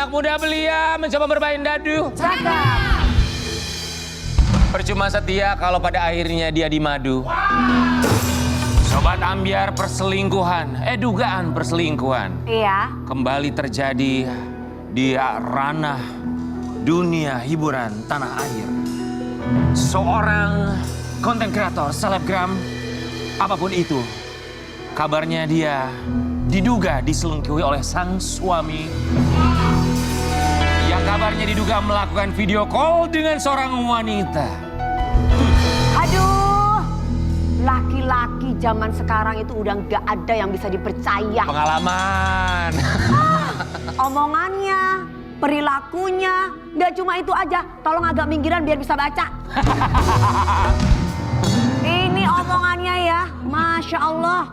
anak muda belia mencoba bermain dadu. Cakep. Percuma setia kalau pada akhirnya dia dimadu. Sobat Ambyar, perselingkuhan, dugaan perselingkuhan Iya. kembali terjadi di ranah dunia hiburan tanah air. Seorang konten kreator, selebgram, apapun itu, kabarnya dia diduga diselingkuhi oleh sang suami. Yang kabarnya diduga melakukan video call dengan seorang wanita. Aduh, laki-laki zaman sekarang itu udah nggak ada yang bisa dipercaya. Pengalaman. Omongannya, perilakunya, nggak cuma itu aja. Tolong agak minggiran biar bisa baca. Ini omongannya ya, Masya Allah.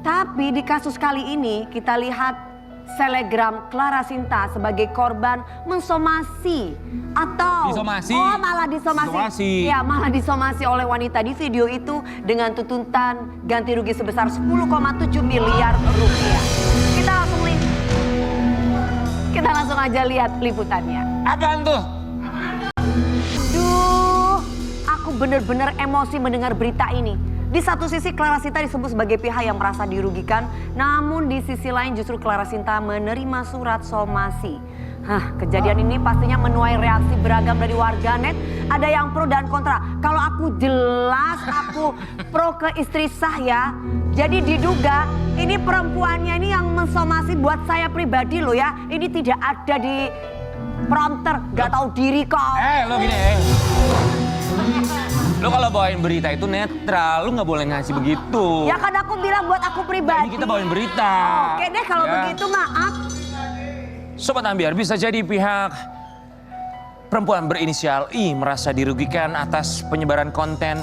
Tapi di kasus kali ini kita lihat selebgram Clara Sinta sebagai korban mensomasi atau Disomasi. malah disomasi. Ya, malah disomasi oleh wanita di video itu dengan tuntutan ganti rugi sebesar 10,7 miliar rupiah. Kita langsung aja lihat liputannya. Apaan tuh? Duh, aku bener-bener emosi mendengar berita ini. Di satu sisi Clara Sinta disebut sebagai pihak yang merasa dirugikan, namun di sisi lain justru Clara Sinta menerima surat somasi. Kejadian ini pastinya menuai reaksi beragam dari warganet. Ada yang pro dan kontra. Kalau aku jelas aku pro ke istri sah ya. Jadi diduga ini perempuannya ini yang mensomasi buat saya pribadi loh ya. Ini tidak ada di prompter, gak tahu diri kok. Lo gini Lo kalau bawain berita itu netral, lo nggak boleh ngasih begitu. Ya kan aku bilang buat aku pribadi. Ini kita bawain berita. Oke deh kalau begitu maaf. Sobat Ambyar, bisa jadi pihak perempuan berinisial I merasa dirugikan atas penyebaran konten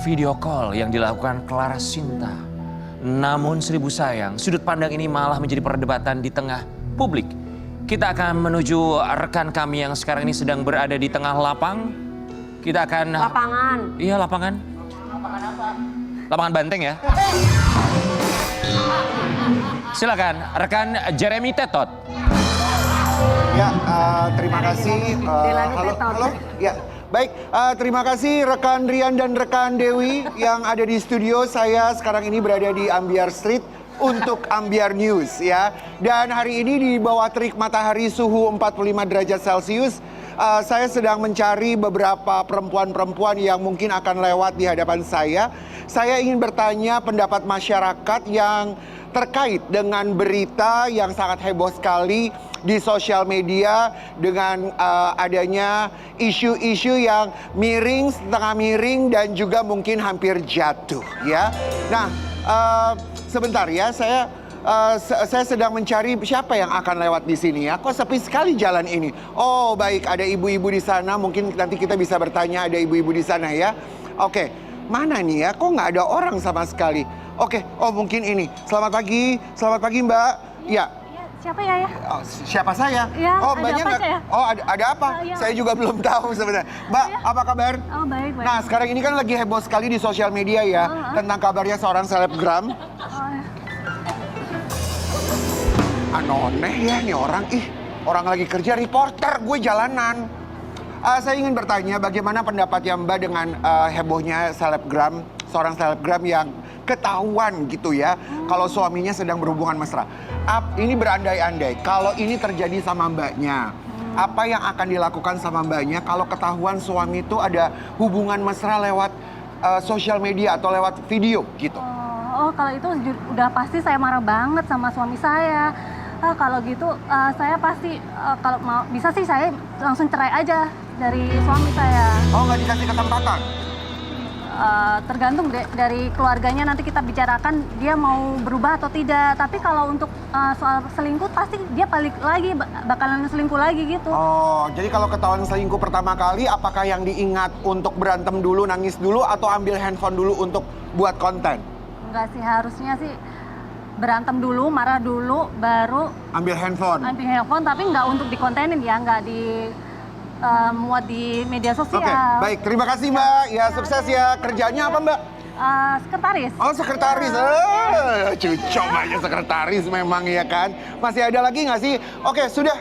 video call yang dilakukan Clara Sinta. Namun seribu sayang, sudut pandang ini malah menjadi perdebatan di tengah publik. Kita akan menuju rekan kami yang sekarang ini sedang berada di tengah lapang. Kita akan... Lapangan. Iya, lapangan. Lapangan apa? Lapangan banteng ya. Silakan, rekan Jeremy Tetot. Ya, terima kasih. Halo. Ya, baik. Terima kasih rekan Rian dan rekan Dewi yang ada di studio. Saya sekarang ini berada di Ambyar Street untuk Ambyar News ya. Dan hari ini di bawah terik matahari suhu 45 derajat Celcius, saya sedang mencari beberapa perempuan-perempuan yang mungkin akan lewat di hadapan saya. Saya ingin bertanya pendapat masyarakat yang terkait dengan berita yang sangat heboh sekali di sosial media dengan adanya isu-isu yang miring, setengah miring dan juga mungkin hampir jatuh ya. Nah, sebentar ya, saya sedang mencari siapa yang akan lewat di sini ya. Kok sepi sekali jalan ini? Oh baik, ada ibu-ibu di sana. Mungkin nanti kita bisa bertanya ada ibu-ibu di sana ya. Oke, mana nih ya? Kok nggak ada orang sama sekali? Oke, oh mungkin ini. Selamat pagi Mbak. Ya. Siapa ya? Oh, siapa saya? Ya, oh, ada Mbaknya apa nggak? saya? Oh, ada apa? Ya. Saya juga belum tahu sebenarnya. Mbak, apa kabar? Oh baik. Nah, sekarang ini kan lagi heboh sekali di sosial media ya tentang kabarnya seorang selebgram. Aneh ya nih orang, orang lagi kerja reporter, gue jalanan. Saya ingin bertanya bagaimana pendapatnya Mbak dengan hebohnya selebgram, seorang selebgram yang ketahuan gitu ya, kalau suaminya sedang berhubungan mesra. Ini berandai-andai, kalau ini terjadi sama mbaknya, apa yang akan dilakukan sama mbaknya kalau ketahuan suami itu ada hubungan mesra lewat sosial media atau lewat video gitu? Oh, kalau itu udah pasti saya marah banget sama suami saya. Kalau gitu saya pasti kalau mau bisa sih saya langsung cerai aja dari suami saya. Oh, nggak dikasih kesempatan? Tergantung dari keluarganya, nanti kita bicarakan dia mau berubah atau tidak. Tapi kalau untuk soal selingkuh pasti dia balik lagi, bakalan selingkuh lagi gitu. Oh, jadi kalau ketahuan selingkuh pertama kali, apakah yang diingat untuk berantem dulu, nangis dulu, atau ambil handphone dulu untuk buat konten? Enggak sih, harusnya sih berantem dulu, marah dulu, baru ambil handphone. ambil handphone, tapi nggak untuk dikontenin ya, nggak di muat di media sosial. Oke, baik. Terima kasih Mbak. Ya, sukses ya. Kerjanya apa Mbak? Sekretaris. Oh sekretaris, cucok aja sekretaris memang ya kan. Masih ada lagi nggak sih? Oke sudah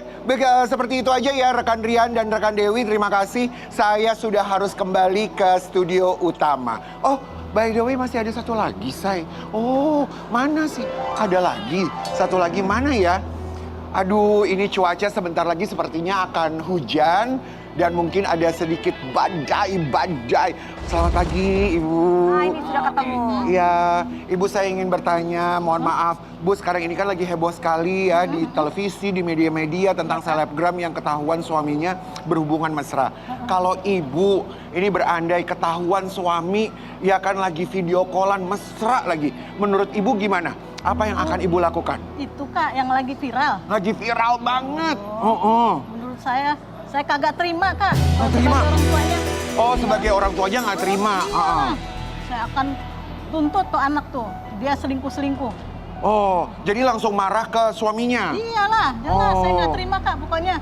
seperti itu aja ya rekan Rian dan rekan Dewi. Terima kasih. Saya sudah harus kembali ke studio utama. Oh by the way masih ada satu lagi Say. Oh mana sih? Ada lagi. Satu lagi mana ya? Aduh ini cuaca sebentar lagi sepertinya akan hujan. Dan mungkin ada sedikit badai. Selamat pagi, Ibu. Nah, ini sudah ketemu. Iya, Ibu saya ingin bertanya, mohon maaf. Bu, sekarang ini kan lagi heboh sekali ya di televisi, di media-media tentang selebgram yang ketahuan suaminya berhubungan mesra. Kalau Ibu ini berandai ketahuan suami, ya kan lagi video callan mesra lagi. Menurut Ibu gimana? Apa yang akan Ibu lakukan? Itu Kak yang lagi viral. Lagi viral banget. Menurut saya kagak terima Kak. Nggak terima? Sebagai orang tuanya. Oh, sebagai orang tuanya nggak terima. Saya akan tuntut tuh anak tuh. Dia selingkuh-selingkuh. Oh, jadi langsung marah ke suaminya? Iyalah, jelas saya nggak Oh. terima Kak pokoknya.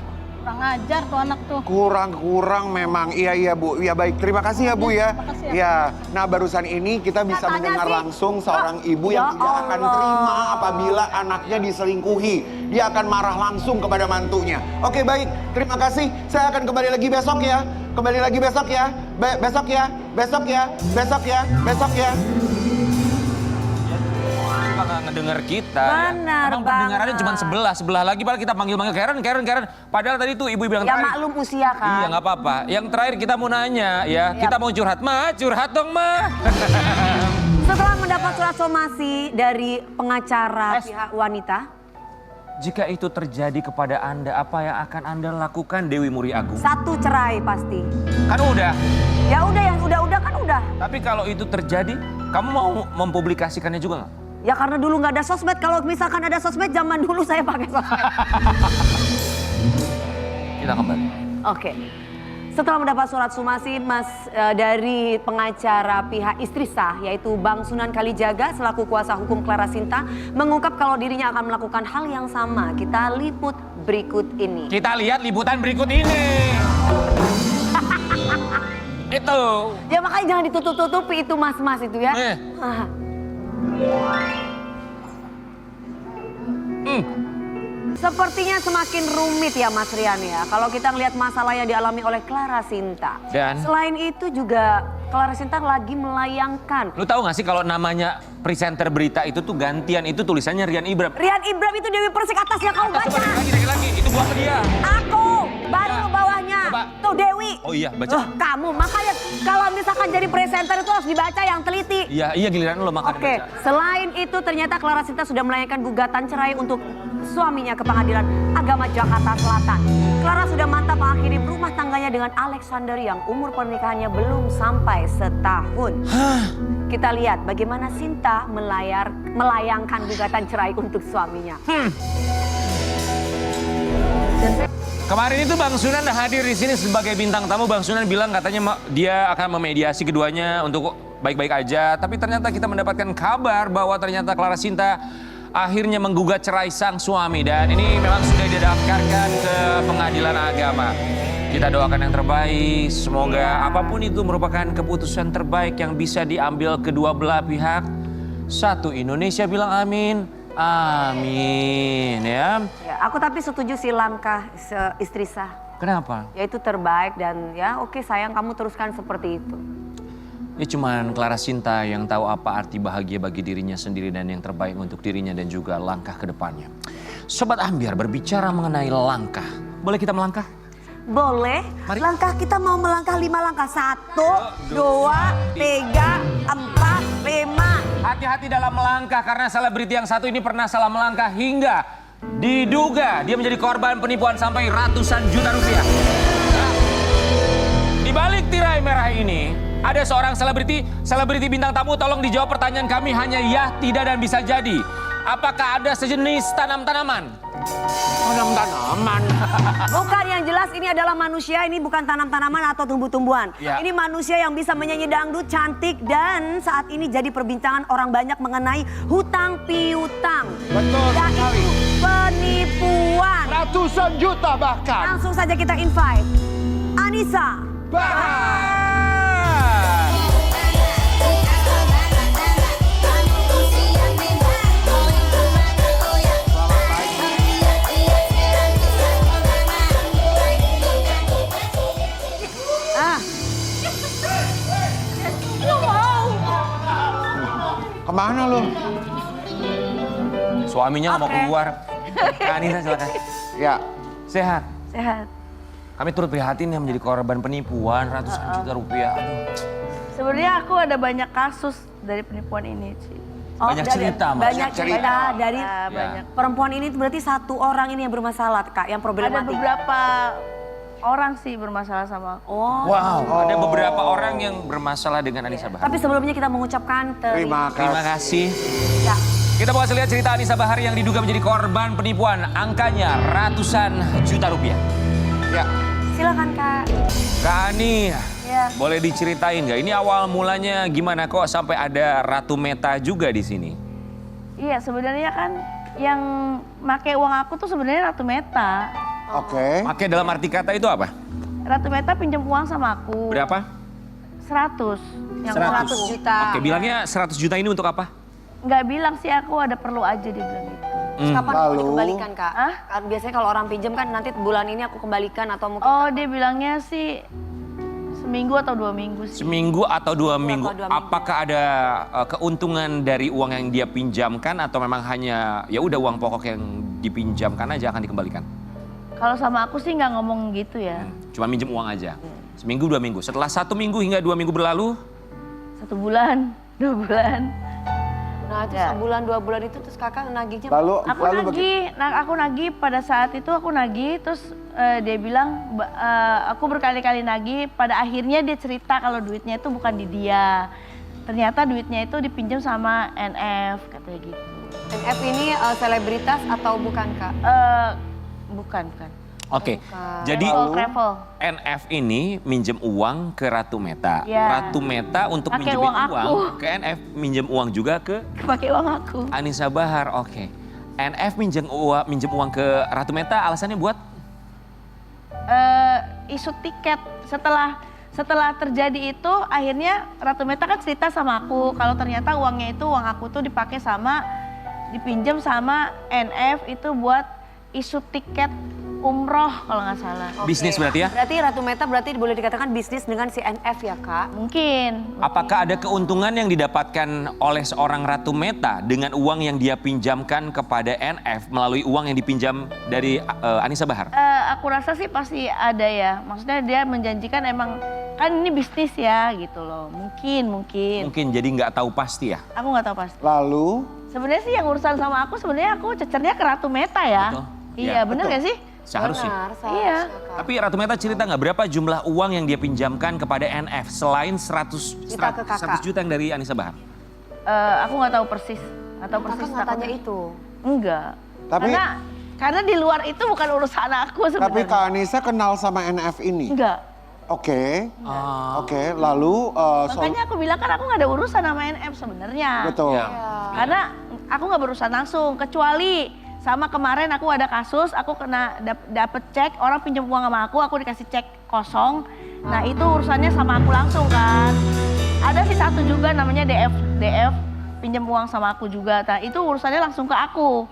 Kurang ajar tuh anak tuh. Kurang memang. Iya Bu. Ya baik, terima kasih ya Bu ya. Terima kasih ya. Ya, nah barusan ini kita bisa Katanya mendengar sih, langsung seorang ibu ya yang tidak akan Allah. terima apabila anaknya diselingkuhi. Dia akan marah langsung kepada mantunya. Oke baik, terima kasih. Saya akan kembali lagi besok ya. Kembali lagi besok ya. Besok ya. Dia nggak ngedenger kita. Benar Emang pendengarannya banget. cuma sebelah lagi. Padahal kita manggil-manggil Karen. Padahal tadi tuh ibu bilang Ya terakhir. maklum usia kan. Iya nggak apa-apa. Yang terakhir kita mau nanya ya. Kita mau curhat. Ma, curhat dong Ma. Setelah mendapat surat somasi dari pengacara pihak wanita, Jika itu terjadi kepada Anda, apa yang akan Anda lakukan Dewi Muri Agung? 1 cerai pasti. Kan udah. Ya udah yang udah kan udah. Tapi kalau itu terjadi, kamu mau mempublikasikannya juga nggak? Ya karena dulu nggak ada sosmed. Kalau misalkan ada sosmed zaman dulu saya pakai sosmed. Kita kembali. Oke. Setelah mendapat surat somasi dari pengacara pihak istri sah yaitu Bang Sunan Kalijaga selaku kuasa hukum Clara Sinta mengungkap kalau dirinya akan melakukan hal yang sama. Kita liput berikut ini. Kita lihat liputan berikut ini. Itu. Ya makanya jangan ditutup-tutupi itu mas-mas itu ya. Ah. Sepertinya semakin rumit ya Mas Rian ya. Kalau kita ngelihat masalah yang dialami oleh Clara Sinta. Dan? Selain itu juga Clara Sinta lagi melayangkan. Lu tahu gak sih kalau namanya presenter berita itu tuh gantian itu tulisannya Rian Ibram. Rian Ibram itu Dewi Persik atasnya kau Atas, baca. coba dikit lagi. Itu buat dia. Aku baru Ya. bawahnya. Coba. Tuh Dewi. Oh iya, baca. Kamu makanya kalau misalkan jadi presenter itu harus dibaca yang teliti. Iya giliran lo makan Oke, baca. selain itu ternyata Clara Sinta sudah melayangkan gugatan cerai untuk suaminya ke Pengadilan Agama Jakarta Selatan. Clara sudah mantap mengakhiri rumah tangganya dengan Alexander yang umur pernikahannya belum sampai setahun. Kita lihat bagaimana Sinta melayangkan gugatan cerai untuk suaminya. Kemarin itu Bang Sunan hadir di sini sebagai bintang tamu. Bang Sunan bilang katanya dia akan memediasi keduanya untuk baik-baik aja. Tapi ternyata kita mendapatkan kabar bahwa ternyata Clara Sinta akhirnya menggugat cerai sang suami. Dan ini memang sudah didaftarkan ke Pengadilan Agama. Kita doakan yang terbaik. Semoga apapun itu merupakan keputusan terbaik yang bisa diambil kedua belah pihak. Satu Indonesia bilang amin. Amin ya. Ya, aku tapi setuju sih langkah istri sah. Kenapa? Ya itu terbaik dan ya oke sayang kamu teruskan seperti itu. Ya cuman Clara Sinta yang tahu apa arti bahagia bagi dirinya sendiri dan yang terbaik untuk dirinya dan juga langkah ke depannya. Sobat Ambiar berbicara mengenai langkah. Boleh kita melangkah? Boleh. Mari. Langkah kita mau melangkah 5 langkah. 1, 2, 3, 4, 5. Hati-hati dalam melangkah karena selebriti yang satu ini pernah salah melangkah hingga diduga dia menjadi korban penipuan sampai ratusan juta rupiah. Nah, di balik tirai merah ini ada seorang selebriti bintang tamu. Tolong dijawab pertanyaan kami hanya ya, tidak dan bisa jadi. Apakah ada sejenis tanam-tanaman? Tanam-tanaman. Bukan, yang jelas ini adalah manusia, ini bukan tanam-tanaman atau tumbuh-tumbuhan. Ya. Ini manusia yang bisa menyanyi dangdut cantik dan saat ini jadi perbincangan orang banyak mengenai hutang piutang. Betul Dan sekali. itu penipuan. Ratusan juta bahkan. Langsung saja kita invite Anissa. Bahar. Kemana lo? Suaminya nggak mau keluar. Kak Anissa silakan. Ya. Sehat. Sehat. Kami turut prihatin yang menjadi korban penipuan ratusan juta rupiah. Aduh. Sebenarnya aku ada banyak kasus dari penipuan ini, Ci. Banyak cerita, Mas. Banyak cerita dari Banyak. perempuan ini berarti satu orang ini yang bermasalah, Kak, yang Ada problematik. beberapa orang sih bermasalah sama aku. Oh. Wow, ada beberapa orang yang bermasalah dengan Anissa Bahar. Tapi sebelumnya kita mengucapkan Terima Terima kasih. Ya. Kita mau lihat cerita Anissa Bahar yang diduga menjadi korban penipuan. Angkanya ratusan juta rupiah. Ya. Silakan, Kak. Kak Ani, Ya. boleh diceritain nggak? Ini awal mulanya gimana kok sampai ada Ratu Meta juga di sini? Iya, sebenarnya kan yang make uang aku tuh sebenarnya Ratu Meta. Oke. Pakai dalam arti kata itu apa? Ratu Meta pinjam uang sama aku. Berapa? 100. Yang 100 juta. Oke, bilangnya 100 juta ini untuk apa? Nggak bilang sih, aku ada perlu aja dia bilang gitu. Terus kapan mau Lalu? dikembalikan, Kak? Hah? Kan biasanya kalau orang pinjam kan nanti bulan ini aku kembalikan atau mungkin Oh, dia bilangnya sih seminggu atau 2 minggu sih. Seminggu atau 2 minggu. atau 2 minggu. Apakah ada keuntungan dari uang yang dia pinjamkan atau memang hanya ya udah uang pokok yang dipinjamkan aja akan dikembalikan? Kalau sama aku sih nggak ngomong gitu ya. Cuma minjem uang aja. Seminggu 2 minggu. Setelah 1 minggu hingga 2 minggu berlalu, 1 bulan, 2 bulan. Nah, itu Ya. sebulan 2 bulan itu terus Kakak nagihnya Aku nagih pada saat itu aku nagih terus dia bilang aku berkali-kali nagih, pada akhirnya dia cerita kalau duitnya itu bukan di dia. Ternyata duitnya itu dipinjam sama NF katanya gitu. NF ini selebritas atau bukan, Kak? Bukan. oke. Bukan. Jadi Travel. NF ini minjem uang ke Ratu Meta. Ya. Ratu Meta untuk Pakai minjemin uang aku. ke NF minjem uang juga ke Pakai uang aku. Anissa Bahar. Oke. NF minjem uang ke Ratu Meta alasannya buat Isu tiket setelah terjadi itu akhirnya Ratu Meta kan cerita sama aku kalau ternyata uangnya itu uang aku tuh dipinjam sama NF itu buat isu tiket umroh kalau nggak salah. bisnis berarti ya? Berarti Ratu Meta berarti boleh dikatakan bisnis dengan si NF ya, Kak? Mungkin. Apakah ada keuntungan yang didapatkan oleh seorang Ratu Meta dengan uang yang dia pinjamkan kepada NF melalui uang yang dipinjam dari Anissa Bahar? Aku rasa sih pasti ada ya. Maksudnya dia menjanjikan emang kan ini bisnis ya gitu loh. Mungkin. Mungkin jadi nggak tahu pasti ya? Aku nggak tahu pasti. Lalu? Sebenarnya sih yang urusan sama aku sebenarnya aku cecernya ke Ratu Meta ya. Betul. Iya, Ya, bener betul. gak sih? Seharusnya. Benar, Iya. seharusnya, Kak. Tapi Ratu Meta cerita nggak berapa jumlah uang yang dia pinjamkan kepada NF selain 100 Juta ke kakak. 100 juta yang dari Anissa Bahar? Aku nggak tahu persis. Nggak tahu persis. Kakak nggak tanya takutnya. itu. Enggak. Tapi- Karena di luar itu bukan urusan aku Tapi sebenarnya. Kak Anissa kenal sama NF ini? Enggak. Oke. Ah. Oke, lalu Makanya aku bilang kan aku nggak ada urusan sama NF sebenarnya. betul. Ya. Karena aku nggak berurusan langsung, kecuali sama kemarin aku ada kasus, aku kena dapet cek, orang pinjam uang sama aku dikasih cek kosong. Nah itu urusannya sama aku langsung kan. Ada sih satu juga namanya DF pinjam uang sama aku juga. Nah itu urusannya langsung ke aku.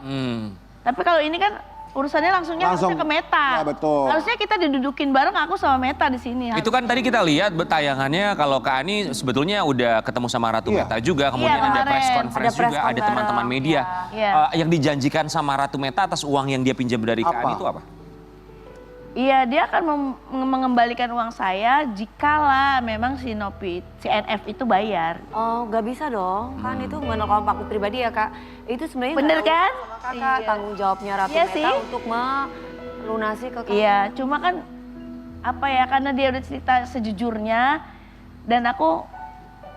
Tapi kalau ini kan urusannya langsungnya Langsung. harusnya ke Meta. Ya, betul. Harusnya kita didudukin bareng aku sama Meta di sini. Itu kan tadi kita lihat tayangannya kalau Kak Ani sebetulnya udah ketemu sama Ratu Iya. Meta juga. Kemudian Iya, ada kemarin. press conference Ada press juga, ada con teman-teman bareng. media. Iya. Yang dijanjikan sama Ratu Meta atas uang yang dia pinjam dari Kak Apa? Ani itu apa? Iya, dia akan mengembalikan uang saya jikalau memang si NF itu bayar. Oh, nggak bisa dong. Kan itu menurut aku pribadi ya, Kak. Itu sebenarnya Bener nggak kan? sama Kakak, Iya. tanggung jawabnya Ratu Iya Meta sih. untuk melunasi ke Kakak. Iya, cuma kan apa ya, karena dia udah cerita sejujurnya dan aku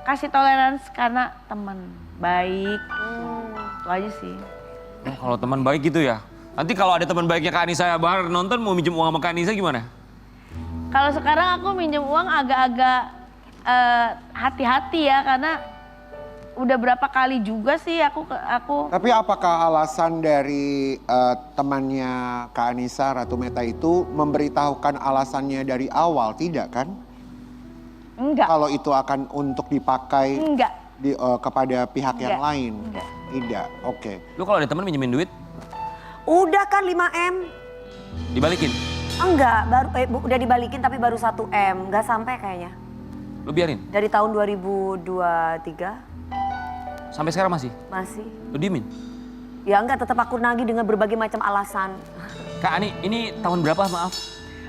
kasih toleransi karena teman baik. Itu aja sih. Oh, kalau teman baik gitu ya. Nanti kalau ada teman baiknya Kak Anissa Bahar nonton mau minjem uang sama Kak Anissa gimana? Kalau sekarang aku minjem uang agak-agak hati-hati ya, karena udah berapa kali juga sih aku Tapi apakah alasan dari temannya Kak Anissa, Ratu Meta itu memberitahukan alasannya dari awal, tidak kan? enggak. Kalau itu akan untuk dipakai Enggak. kepada pihak yang Enggak. lain? Enggak. Tidak, oke. Lu kalau ada teman minjemin duit, Udah kan 5M? dibalikin. Enggak, udah dibalikin tapi baru 1M. Nggak sampai kayaknya. Lu biarin. Dari tahun 2023. Sampai sekarang masih? Masih. Lu diemin? Ya enggak, tetap aku nagih dengan berbagai macam alasan. Kak Ani, ini tahun berapa maaf?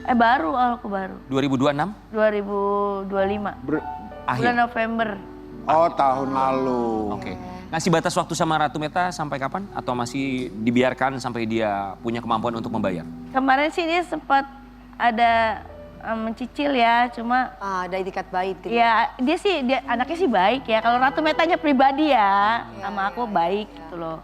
Baru, aku baru. 2026? 2025. Akhir? Bulan November. Oh, tahun lalu. Oke. Ngasih batas waktu sama Ratu Meta sampai kapan? Atau masih dibiarkan sampai dia punya kemampuan untuk membayar? Kemarin sih dia sempat ada mencicil ya, cuma Ada itikat baik gitu. ya dia anaknya sih baik ya. Kalau Ratu Metanya pribadi ya, sama aku baik gitu loh.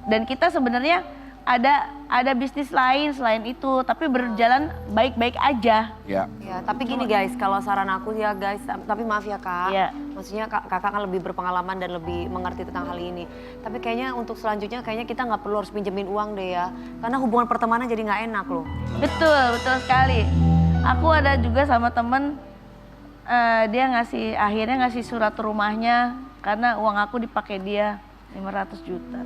Dan kita sebenarnya ada bisnis lain selain itu, tapi berjalan baik-baik aja. Ya. Ya, tapi gini guys, kalau saran aku ya guys, tapi maaf ya kak, Iya. maksudnya kakak kan lebih berpengalaman dan lebih mengerti tentang hal ini. Tapi kayaknya untuk selanjutnya kayaknya kita nggak perlu harus pinjemin uang deh ya, karena hubungan pertemanan jadi nggak enak loh. Betul sekali. Aku ada juga sama temen, dia akhirnya ngasih surat rumahnya karena uang aku dipakai dia 500 juta.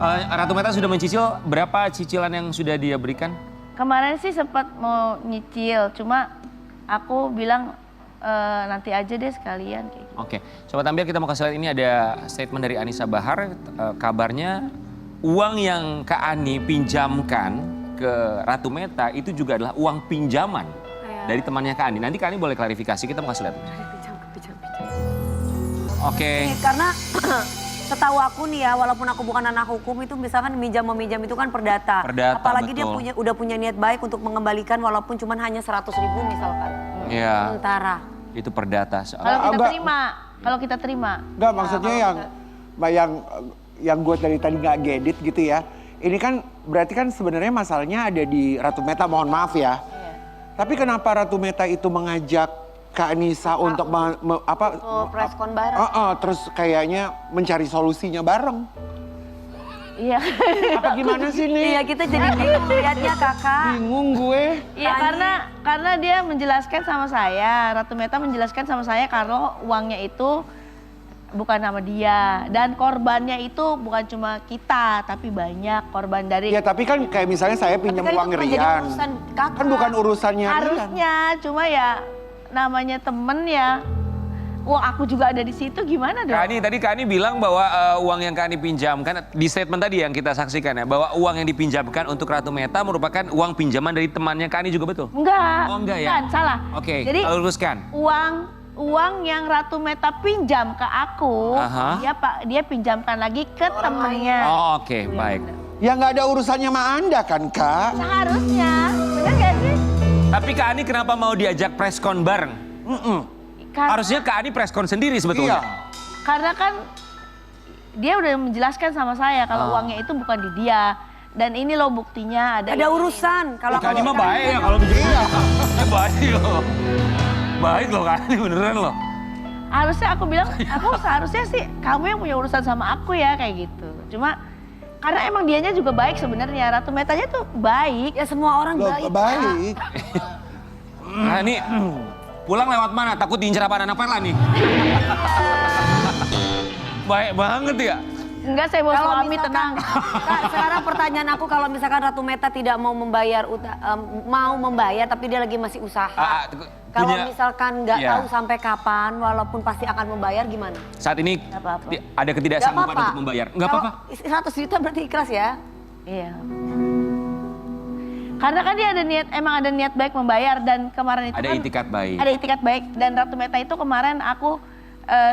Ratu Meta sudah mencicil, berapa cicilan yang sudah dia berikan? Kemarin sih sempat mau nyicil, cuma aku bilang nanti aja deh sekalian kayak gitu. Oke, Sobat Ambiar kita mau kasih lihat ini ada statement dari Anissa Bahar. Kabarnya uang yang Kak Ani pinjamkan ke Ratu Meta itu juga adalah uang pinjaman dari temannya Kak Ani. Nanti Kak Ani boleh klarifikasi, kita mau kasih lihat. Pinjam. Oke. Karena setahu aku nih ya, walaupun aku bukan anak hukum, itu misalkan meminjam itu kan perdata. Perdata, Apalagi dia betul. udah punya niat baik untuk mengembalikan walaupun cuma hanya 100.000 misalkan. Iya. Sementara. Itu perdata. Kalau kita terima. Enggak, maksudnya yang gue dari tadi nggak gedit gitu ya. Ini kan berarti kan sebenarnya masalahnya ada di Ratu Meta, mohon maaf ya. Tapi kenapa Ratu Meta itu mengajak Kak Anissa untuk Preskon bareng. terus kayaknya mencari solusinya bareng. Iya. Apa gimana sih nih? Iya, kita jadi bingung lihatnya kakak. Bingung gue. Iya karena dia menjelaskan sama saya, Ratu Meta menjelaskan sama saya kalau uangnya itu bukan nama dia dan korbannya itu bukan cuma kita tapi banyak korban dari. Ya tapi kan kayak misalnya saya pinjam kan uang itu bukan jadi Rian. urusan kakak. Kan bukan urusannya Rian. Harusnya cuma ya namanya temen ya. Uang aku juga ada di situ gimana dong? Kak Ani, tadi Kak Ani bilang bahwa uang yang Kak Ani pinjamkan, di statement tadi yang kita saksikan ya, bahwa uang yang dipinjamkan untuk Ratu Meta merupakan uang pinjaman dari temannya Kak Ani juga betul? Enggak. Oh enggak ya? Bukan, salah. Oke, Jadi kalau luruskan. uang yang Ratu Meta pinjam ke aku, Aha. dia pinjamkan lagi ke temennya. Oh oke, baik. Ya nggak ada urusannya sama Anda kan Kak? Seharusnya, bener gak sih? Tapi Kak Ani kenapa mau diajak preskon bareng? Harusnya Kak Ani preskon sendiri sebetulnya. Iya. Karena kan dia udah menjelaskan sama saya kalau uangnya itu bukan di dia. Dan ini loh buktinya ada. Ada urusan. Kalau Kak Ani mah baik ya kalau begitu. Iya. Baik loh. Baik loh Kak Ani, beneran loh. Harusnya aku bilang, aku seharusnya sih kamu yang punya urusan sama aku ya kayak gitu. Cuma karena emang dianya juga baik sebenarnya. Ratu Metanya tuh baik. Ya semua orang Loh, baik. baik. Nah ini pulang lewat mana? Takut diincar apa anak Perla nih? Baik banget ya. Enggak, saya bawa Kalau suami misalkan- tenang. Kak, sekarang pertanyaan aku kalau misalkan Ratu Meta tidak mau membayar, mau membayar tapi dia lagi masih usaha. Kalau punya- misalkan nggak Iya. tahu sampai kapan, walaupun pasti akan membayar gimana? Saat ini Nggak apa-apa. ada ketidaksanggupan untuk membayar. Nggak apa-apa. 100 juta berarti ikhlas ya? Iya. Karena kan dia emang ada niat baik membayar dan kemarin itu Ada kan itikat baik. ada itikat baik dan Ratu Meta itu kemarin aku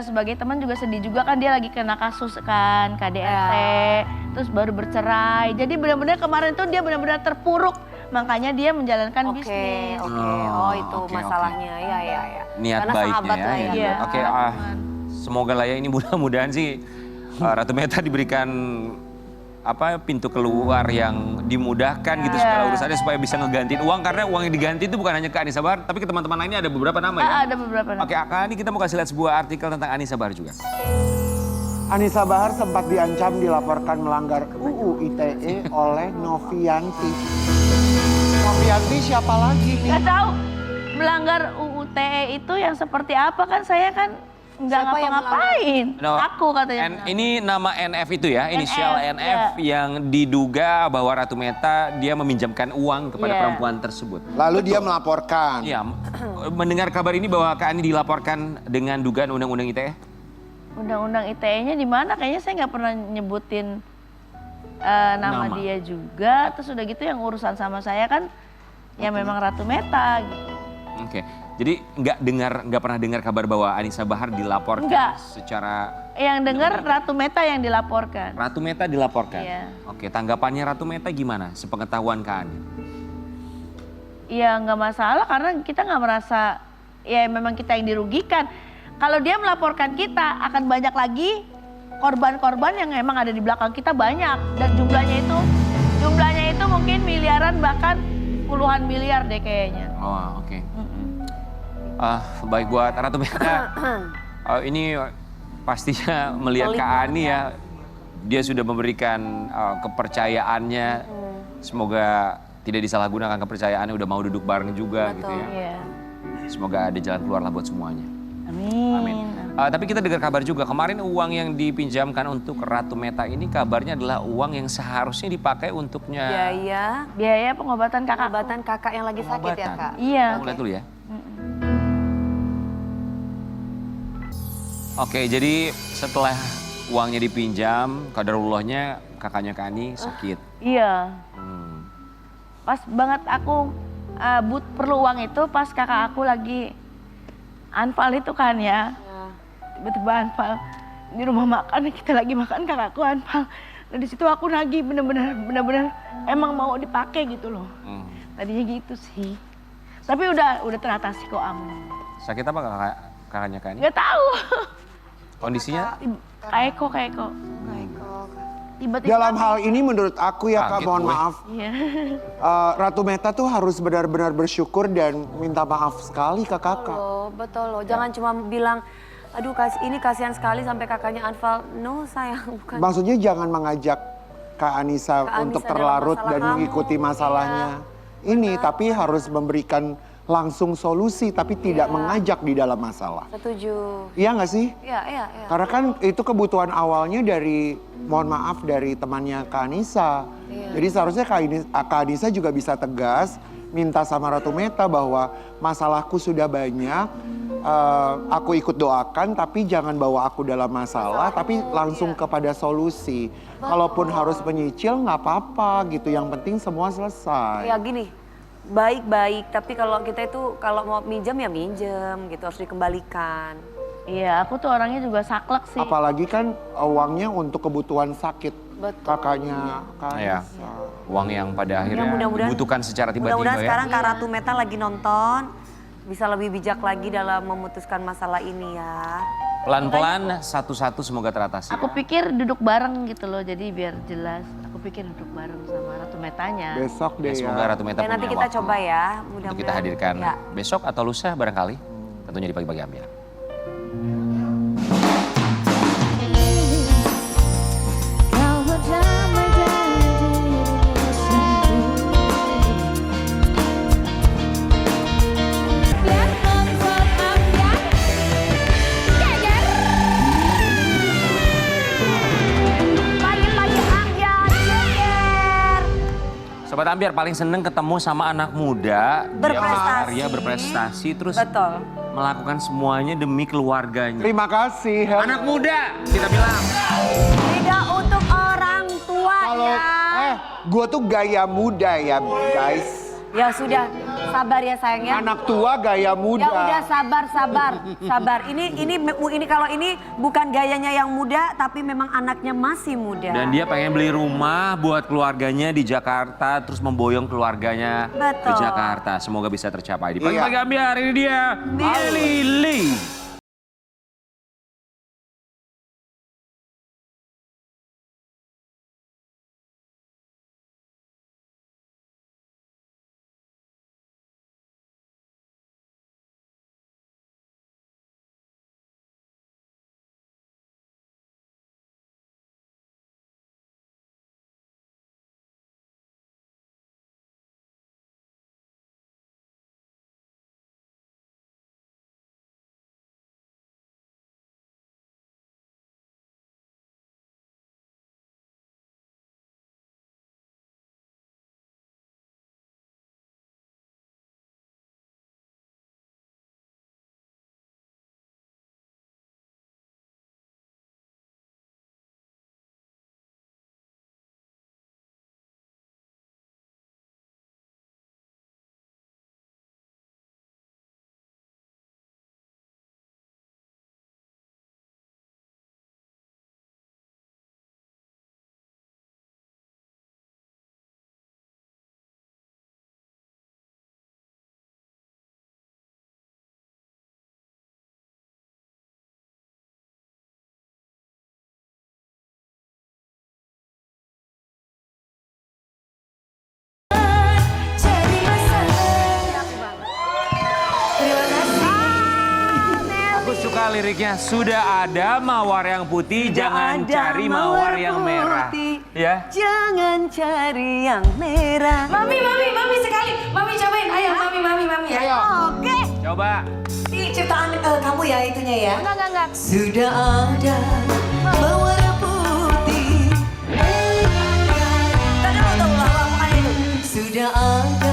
sebagai teman juga sedih juga kan dia lagi kena kasus kan KDRT terus baru bercerai. Jadi benar-benar kemarin tuh dia benar-benar terpuruk makanya dia menjalankan bisnis. Oke. Oh itu oke, masalahnya. Iya. Niat Karena baiknya sahabat lah ya. Iya. Oke, semoga lah ya ini mudah-mudahan sih Ratu Meta diberikan pintu keluar yang dimudahkan gitu segala urusannya supaya bisa ngegantiin uang karena uang yang diganti itu bukan hanya ke Anissa Bahar tapi ke teman-teman lainnya ada beberapa nama ya. Ada beberapa nama. Oke, ini kita mau kasih lihat sebuah artikel tentang Anissa Bahar juga. Anissa Bahar sempat diancam dilaporkan melanggar UU ITE oleh Novianti. Novianti siapa lagi nih? Gak tahu melanggar UU TE itu yang seperti apa kan saya kan nggak Siapa yang ngapa-ngapain. No, Aku katanya. Ini nama NF itu ya, inisial NF, NF yang diduga bahwa Ratu Meta dia meminjamkan uang kepada Iya. perempuan tersebut. Lalu dia melaporkan. Iya, mendengar kabar ini bahwa Kak Ani dilaporkan dengan dugaan undang-undang ITE? Undang-undang ITE-nya di mana? Kayaknya saya nggak pernah nyebutin nama dia juga. Terus udah gitu yang urusan sama saya kan ya memang Ratu Meta gitu. Oke. Jadi nggak pernah dengar kabar bahwa Anissa Bahar dilaporkan Enggak. secara Yang dengar Ratu Meta yang dilaporkan. Ratu Meta dilaporkan. Iya. Oke, tanggapannya Ratu Meta gimana? Sepengetahuan Kak Ani? Ya nggak masalah karena kita nggak merasa ya memang kita yang dirugikan. Kalau dia melaporkan kita akan banyak lagi korban-korban yang emang ada di belakang kita banyak dan jumlahnya itu mungkin miliaran bahkan puluhan miliar deh kayaknya. Oh, oke. Baik buat Ratu Meta. Ini pastinya melihat Kak Ani ya, dia sudah memberikan kepercayaannya. Semoga tidak disalahgunakan kepercayaannya, udah mau duduk bareng juga gitu ya. Iya. Semoga ada jalan keluar lah buat semuanya. Amin. Tapi kita dengar kabar juga, kemarin uang yang dipinjamkan untuk Ratu Meta ini kabarnya adalah uang yang seharusnya dipakai untuknya. Biaya pengobatan kakak. Pengobatan kakak yang lagi sakit ya, Kak? Iya. Aku lihat dulu ya. Oke, jadi setelah uangnya dipinjam, qadarullahnya kakaknya Kak Ani sakit. Iya. Pas banget aku perlu uang itu pas kakak aku lagi anfal itu kan ya. Tiba-tiba anfal di rumah makan, kita lagi makan kakakku anfal. Dan di situ aku nagih bener-bener emang mau dipakai gitu loh. Tadinya gitu sih. Tapi udah teratasi kok aman. Sakit apa kakaknya Kak Ani? Nggak tahu. Kondisinya? Kayak kok. Tiba-tiba. Dalam hal ini menurut aku ya Kak, Kaget mohon gue. maaf. Iya. Ratu Meta tuh harus benar-benar bersyukur dan minta maaf sekali ke kakak. Betul loh. Jangan cuma bilang, aduh ini kasihan sekali sampai kakaknya anfal. No sayang, bukan. Maksudnya jangan mengajak Kak Anissa untuk dalam terlarut masalah dan kamu. mengikuti masalahnya. Ini tapi harus memberikan langsung solusi tapi tidak mengajak di dalam masalah. Setuju. Iya nggak sih? Iya. Karena kan itu kebutuhan awalnya dari, mohon maaf, dari temannya Kak Anissa. Jadi seharusnya Kak Anissa juga bisa tegas minta sama Ratu Meta bahwa masalahku sudah banyak, aku ikut doakan tapi jangan bawa aku dalam masalah, tapi langsung kepada solusi. Kalaupun harus menyicil nggak apa-apa gitu, yang penting semua selesai. Ya gini, baik-baik, tapi kalau kita itu kalau mau minjem ya minjem gitu, harus dikembalikan. Iya, aku tuh orangnya juga saklek sih. Apalagi kan uangnya untuk kebutuhan sakit. Betul. Kakaknya Kak Ya, Anissa. uang yang pada akhirnya mudah-mudahan- dibutuhkan secara tiba-tiba Mudah-mudahan ya. sekarang Kak Ratu Meta lagi nonton, bisa lebih bijak lagi dalam memutuskan masalah ini ya. Pelan-pelan satu-satu semoga teratasi. Aku pikir duduk bareng gitu loh, jadi biar jelas. Aku pikir duduk bareng sama Ratu Metanya. Besok Ya, deh semoga ya. Ratu Meta Ya nanti punya kita waktu coba ya, untuk mudah-mudahan. kita hadirkan Ya. besok atau lusa barangkali. Tentunya di pagi-pagi ambil. Kau sudah menjadi satu. Biar nonton ambiar, geger. Pagi-pagi ambiar, geger. Sobat Ambiar paling seneng ketemu sama anak muda. Dia Berprestasi. berkarya, berprestasi, terus Betul. melakukan semuanya demi keluarganya. Terima kasih. Anak muda, kita bilang. Tidak untuk orang tua Kalau ya. gue tuh gaya muda ya guys. Ya sudah, sabar ya sayangnya. Anak tua gaya muda. Ya udah sabar. Ini kalau ini bukan gayanya yang muda, tapi memang anaknya masih muda. Dan dia pengen beli rumah buat keluarganya di Jakarta, terus memboyong keluarganya ke Betul. Jakarta. Semoga bisa tercapai. Di Iya. pagi-pagi Ambiar, ini dia Lili. Apakah liriknya sudah ada mawar yang putih, jangan cari mawar yang merah. Ya. Jangan cari yang merah. Mami sekali. Mami cobain. Ayo, mami. Ayo. Oke. Coba. Ini ciptaan kamu ya itunya ya. Enggak. Sudah ada mawar putih. Sudah ada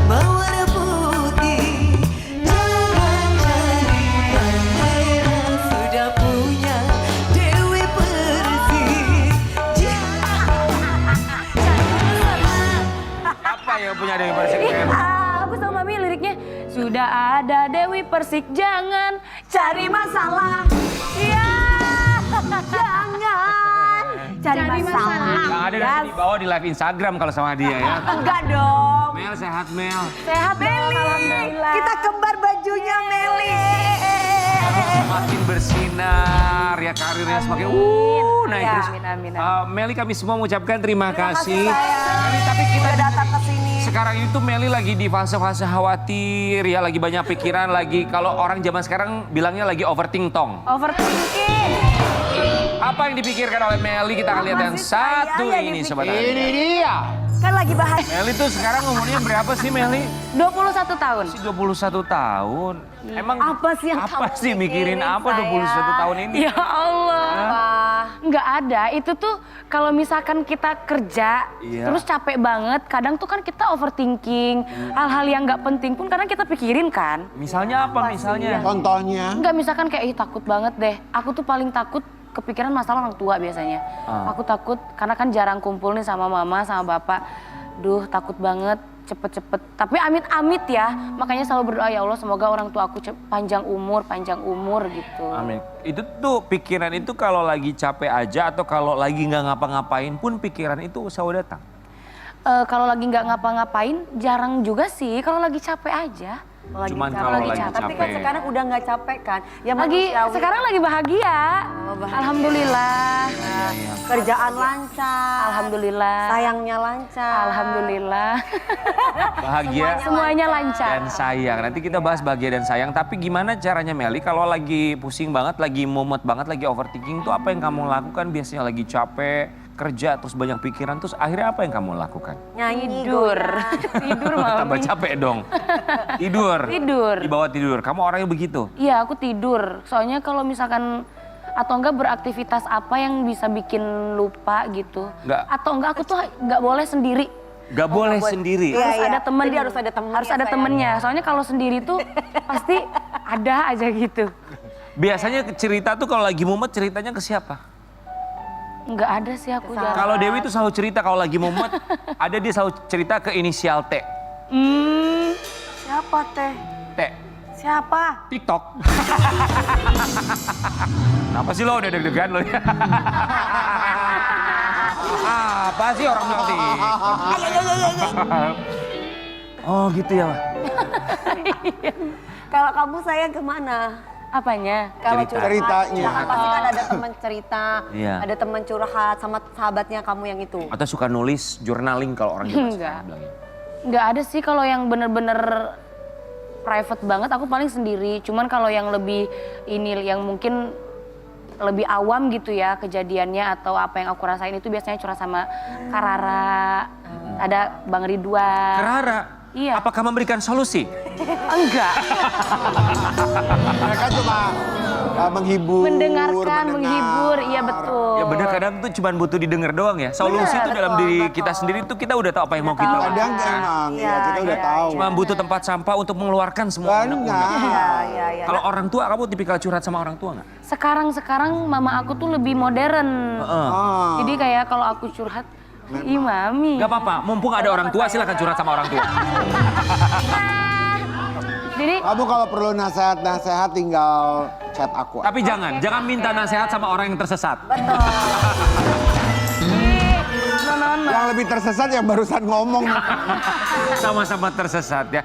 mawar putih. Jangan cari yang merah. Sudah punya Dewi Persik. Apa yang punya Dewi Persik? Aku sama Mami liriknya sudah ada Dewi Persik, jangan Cari masalah. Iya. Jangan cari masalah. Yang ada nanti di bawah di live Instagram kalau sama dia ya. Enggak dong. Mel, sehat Mel. Sehat dong, Meli, alhamdulillah. kita kembar bajunya Meli. Semakin bersinar, ya karirnya semakin naik Ya. terus. Amin. Meli, kami semua mengucapkan terima kasih. sayang. Meli, tapi kita Udah datang ke sini. sekarang itu Meli lagi di fase-fase khawatir ya, lagi banyak pikiran, lagi kalau orang zaman sekarang bilangnya lagi overthinking tong. Overthinking. Apa yang dipikirkan oleh Meli? Kita akan lihat yang Masih saya satu yang ini dipikirin. sobat. Ini dia. Kan lagi bahas. Meli tuh sekarang umurnya berapa sih Meli? 21 tahun. Masih 21 tahun. Emang Apa sih yang apa kamu sih mikirin pikirin, apa 21 tahun ini? Ya Allah. Wah. Nggak ada, itu tuh kalau misalkan kita kerja, Iya. terus capek banget, kadang tuh kan kita overthinking, hal-hal yang nggak penting pun kadang kita pikirin kan. Misalnya apa misalnya? Contohnya. Nggak misalkan kayak, ih takut banget deh, aku tuh paling takut kepikiran masalah orang tua biasanya. Aku takut, karena kan jarang kumpul nih sama mama, sama bapak. Duh takut banget, cepet-cepet. Tapi amit-amit ya, makanya selalu berdoa ya Allah semoga orang tua aku panjang umur gitu. Amin. Itu tuh pikiran itu kalau lagi capek aja atau kalau lagi nggak ngapa-ngapain pun pikiran itu selalu datang. Kalau lagi nggak ngapa-ngapain jarang juga sih, kalau lagi capek aja. Cuman capek. kalau lagi Tapi kan capek. sekarang udah nggak capek kan? Ya Lagi manusiawi. sekarang lagi bahagia. bahagia. Alhamdulillah. Kerjaan lancar. Alhamdulillah. Sayangnya lancar. Alhamdulillah. Bahagia Semuanya lancar. dan sayang. Nanti kita bahas bahagia dan sayang. Tapi gimana caranya Meli kalau lagi pusing banget, lagi mumet banget, lagi overthinking tuh apa yang kamu lakukan? Biasanya lagi capek, kerja terus banyak pikiran, terus akhirnya apa yang kamu lakukan? Nyanyi Tidur. goyang. Tidur Tambah mami. capek dong. Tidur. Tidur. Di bawah tidur. Kamu orangnya begitu? Iya aku tidur. Soalnya kalau misalkan atau enggak beraktivitas apa yang bisa bikin lupa gitu. Nggak. Atau enggak aku tuh nggak boleh sendiri. Gak boleh sendiri. Iya, Harus iya. ada temen. Jadi harus ada temennya, Harus ada sayang. temennya. Soalnya kalau sendiri tuh pasti ada aja gitu. Biasanya cerita tuh kalau lagi mumet ceritanya ke siapa? Nggak ada sih aku jarang. Kalau Dewi tuh selalu cerita kalau lagi mumet, ada dia selalu cerita ke inisial T. Siapa teh? T. Siapa? TikTok. Kenapa sih lo udah deg-degan lo ya? Apa sih orang bilang TikTok? Oh gitu ya, Wak. Kalau kamu sayang kemana? Apanya? Kalau Cerita. curhat, Ceritanya. curhat pasti kan ada teman cerita, Iya. ada teman curhat sama sahabatnya kamu yang itu. Atau suka nulis journaling kalau orang zaman sekarang bilangnya. Nggak ada sih kalau yang bener-bener private banget aku paling sendiri. Cuman kalau yang lebih ini yang mungkin lebih awam gitu ya kejadiannya atau apa yang aku rasain itu biasanya curhat sama Karara, ada Bang Ridwan. Rara, Iya. apakah memberikan solusi? Enggak, Mereka cuma menghibur. mendengarkan, mendengar. menghibur, iya betul. Ya bener kadang tuh cuma butuh didengar doang ya. Solusi Bener, tuh dalam betul, diri betul. kita sendiri tuh kita udah tahu apa yang mau kita lakukan. Kadang emang ya, kita udah tahu. Cuma butuh tempat sampah untuk mengeluarkan semua unek-unek. Benar. Iya. Kalau orang tua, kamu tipikal curhat sama orang tua nggak? Sekarang mama aku tuh lebih modern. Ah. Jadi kayak kalau aku curhat, ih mami. Gak apa-apa, mumpung ada orang tua silakan curhat sama orang tua. Jadi Kamu kalau perlu nasihat tinggal chat aku. Tapi jangan minta nasihat sama orang yang tersesat. non. Yang lebih tersesat yang barusan ngomong. Sama-sama tersesat ya.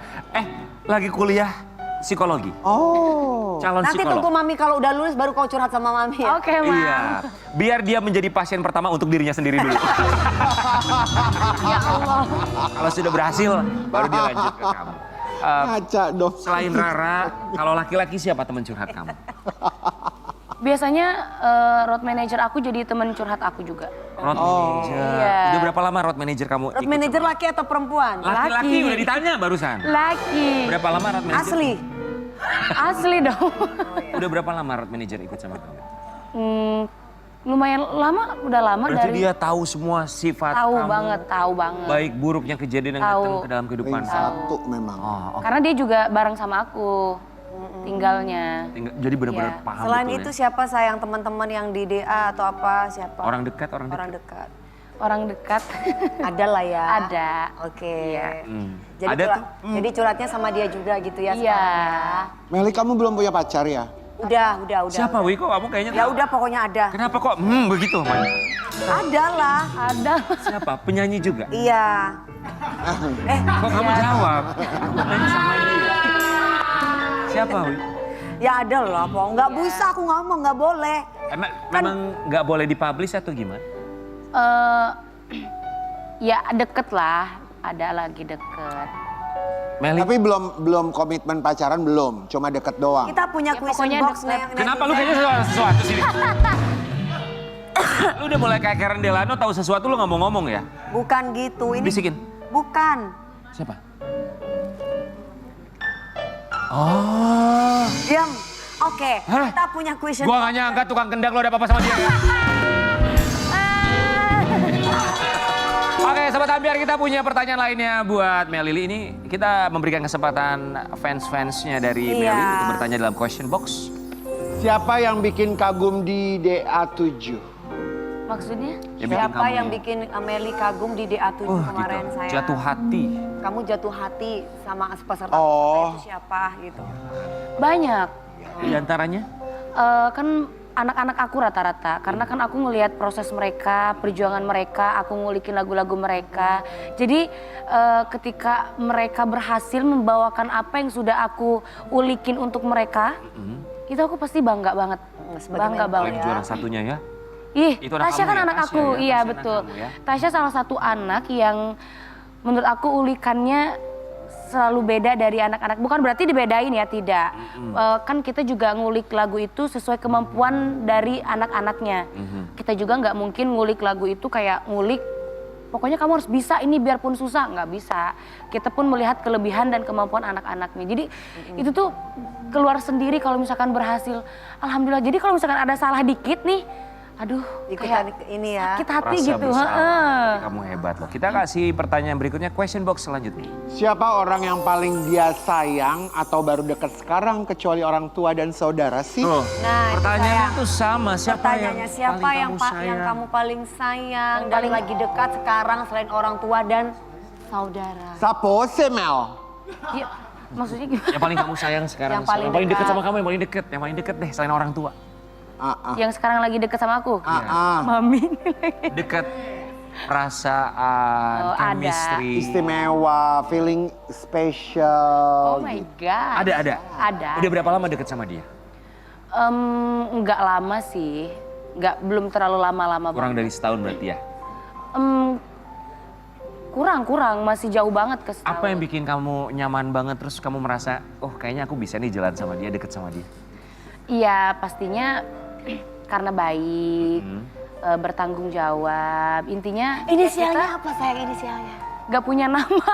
Lagi kuliah psikologi. Oh. Calon Nanti psikolog. tunggu mami kalau udah lulus baru kau curhat sama mami ya. Oke, Mam. Iya, biar dia menjadi pasien pertama untuk dirinya sendiri dulu. Kalau sudah berhasil, baru dia lanjut ke kamu. Ngaca dong. Selain Rara, kalau laki-laki siapa teman curhat kamu? Biasanya road manager aku jadi teman curhat aku juga. Road manager. Iya. Udah berapa lama road manager kamu Road ikut manager sama? laki atau perempuan? Laki-laki udah ditanya barusan. Laki. Berapa lama road manager? Asli. Asli dong. Udah berapa lama road manager ikut sama kamu? Lumayan lama, udah lama Berarti dari. dia tahu semua sifat Tahu kamu. banget, tahu banget. Baik buruknya kejadian yang Tahu. datang ke dalam kehidupan Ring kamu. 1 memang. Oh, oke. Karena dia juga bareng sama aku tinggalnya. Jadi benar-benar Iya. paham Selain betul itu ya. siapa sayang teman-teman yang di DA atau apa? Siapa? Orang dekat, orang dekat. Orang dekat. Orang dekat. Ada lah ya. Ada. Oke. Iya. Jadi, Ada tuh. jadi curhatnya sama dia juga gitu ya Iya. sekarang Meli, kamu belum punya pacar ya? ya? Udah. Siapa Wi? Kok kamu kayaknya Ya tahu? udah pokoknya ada. Kenapa kok begitu? Man? Ada lah. Ada. Siapa? Penyanyi juga? Iya. Kok kamu jawab? Aku nanya sama dia. Siapa Wi? Ya ada lah, Pong. Nggak bisa aku ngomong, nggak boleh. Memang nggak boleh dipublish atau gimana? Ya deket lah. Ada lagi deket. Meli, Tapi belum komitmen pacaran belum, cuma deket doang. Kita punya Ya, question pokoknya box deket. nih. kenapa lu kayaknya sesuatu sini? Lu udah mulai kayak Karen Delano tahu sesuatu lu nggak mau ngomong ya? Bukan gitu. Ini Bisikin. bukan. Siapa? Oh. Diam. Oke, Hah? kita punya question Gua gak nyangka tukang kendang lu ada apa-apa sama dia. Oke, Sobat Ambiar, kita punya pertanyaan lainnya buat Melili. Ini kita memberikan kesempatan fans-fansnya dari Iya. Meli untuk bertanya dalam question box. Siapa yang bikin kagum di DA7? Maksudnya? Ya, bikin Siapa kamu- yang bikin Meli kagum di DA7 kemarin gitu. saya? Jatuh hati. Kamu jatuh hati sama peserta Oh. itu siapa gitu? Banyak. Di antaranya? Kan anak-anak aku rata-rata, karena kan aku ngelihat proses mereka, perjuangan mereka, aku ngulikin lagu-lagu mereka. Jadi ketika mereka berhasil membawakan apa yang sudah aku ulikin untuk mereka, itu aku pasti bangga banget. Sebagai Bangga mentor banget. Yang juara satunya ya? Ih, Itu anak Tasya kamu kan ya? anak Tasya aku, ya? iya Tasya anak betul. kamu ya? Tasya salah satu anak yang menurut aku ulikannya selalu beda dari anak-anak. Bukan berarti dibedain ya, tidak. Kan kita juga ngulik lagu itu sesuai kemampuan dari anak-anaknya. Kita juga nggak mungkin ngulik lagu itu kayak ngulik, pokoknya kamu harus bisa ini biarpun susah. Nggak bisa. Kita pun melihat kelebihan dan kemampuan anak-anaknya. Jadi itu tuh keluar sendiri kalau misalkan berhasil. Alhamdulillah. Jadi kalau misalkan ada salah dikit nih, aduh Ikutan kayak ini ya. sakit hati Rasa gitu. bersalah. heeh. Kamu hebat loh. Kita kasih pertanyaan berikutnya, question box selanjutnya. Siapa orang yang paling dia sayang atau baru deket sekarang kecuali orang tua dan saudara sih? Tuh, Nah, itu pertanyaannya sayang. tuh sama. Siapa Pertanyaannya siapa paling yang, kamu yang sayang? kamu paling sayang dan lagi dekat sekarang selain orang tua dan saudara? Sapo Semel. Iya, maksudnya gimana? Yang paling kamu sayang sekarang? Yang paling dekat dekat. sama kamu, yang paling deket deh selain orang tua. Yang sekarang lagi deket sama aku? Iya. Mami. Dekat perasaan, Oh, ada. chemistry. Istimewa, feeling special. Oh my God. Ada. Ada. Udah berapa lama deket sama dia? Nggak lama sih. Belum terlalu lama-lama Kurang banget. dari setahun berarti ya? Kurang. Masih jauh banget ke setahun. Apa yang bikin kamu nyaman banget terus kamu merasa, oh kayaknya aku bisa nih jalan sama dia, deket sama dia? Iya, pastinya karena baik, bertanggung jawab. Intinya Inisialnya apa sayang inisialnya? nggak punya nama.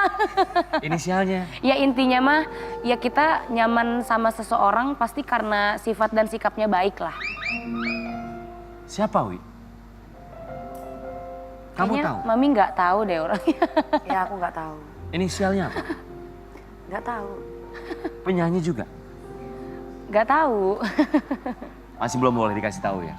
Inisialnya? Ya intinya mah, ya kita nyaman sama seseorang pasti karena sifat dan sikapnya baik lah. Siapa Wi? Kamu Kayaknya tahu? Mami nggak tahu deh orangnya. Ya aku nggak tahu. Inisialnya apa? Nggak tahu. Penyanyi juga? Nggak tahu. Masih belum boleh dikasih tahu ya?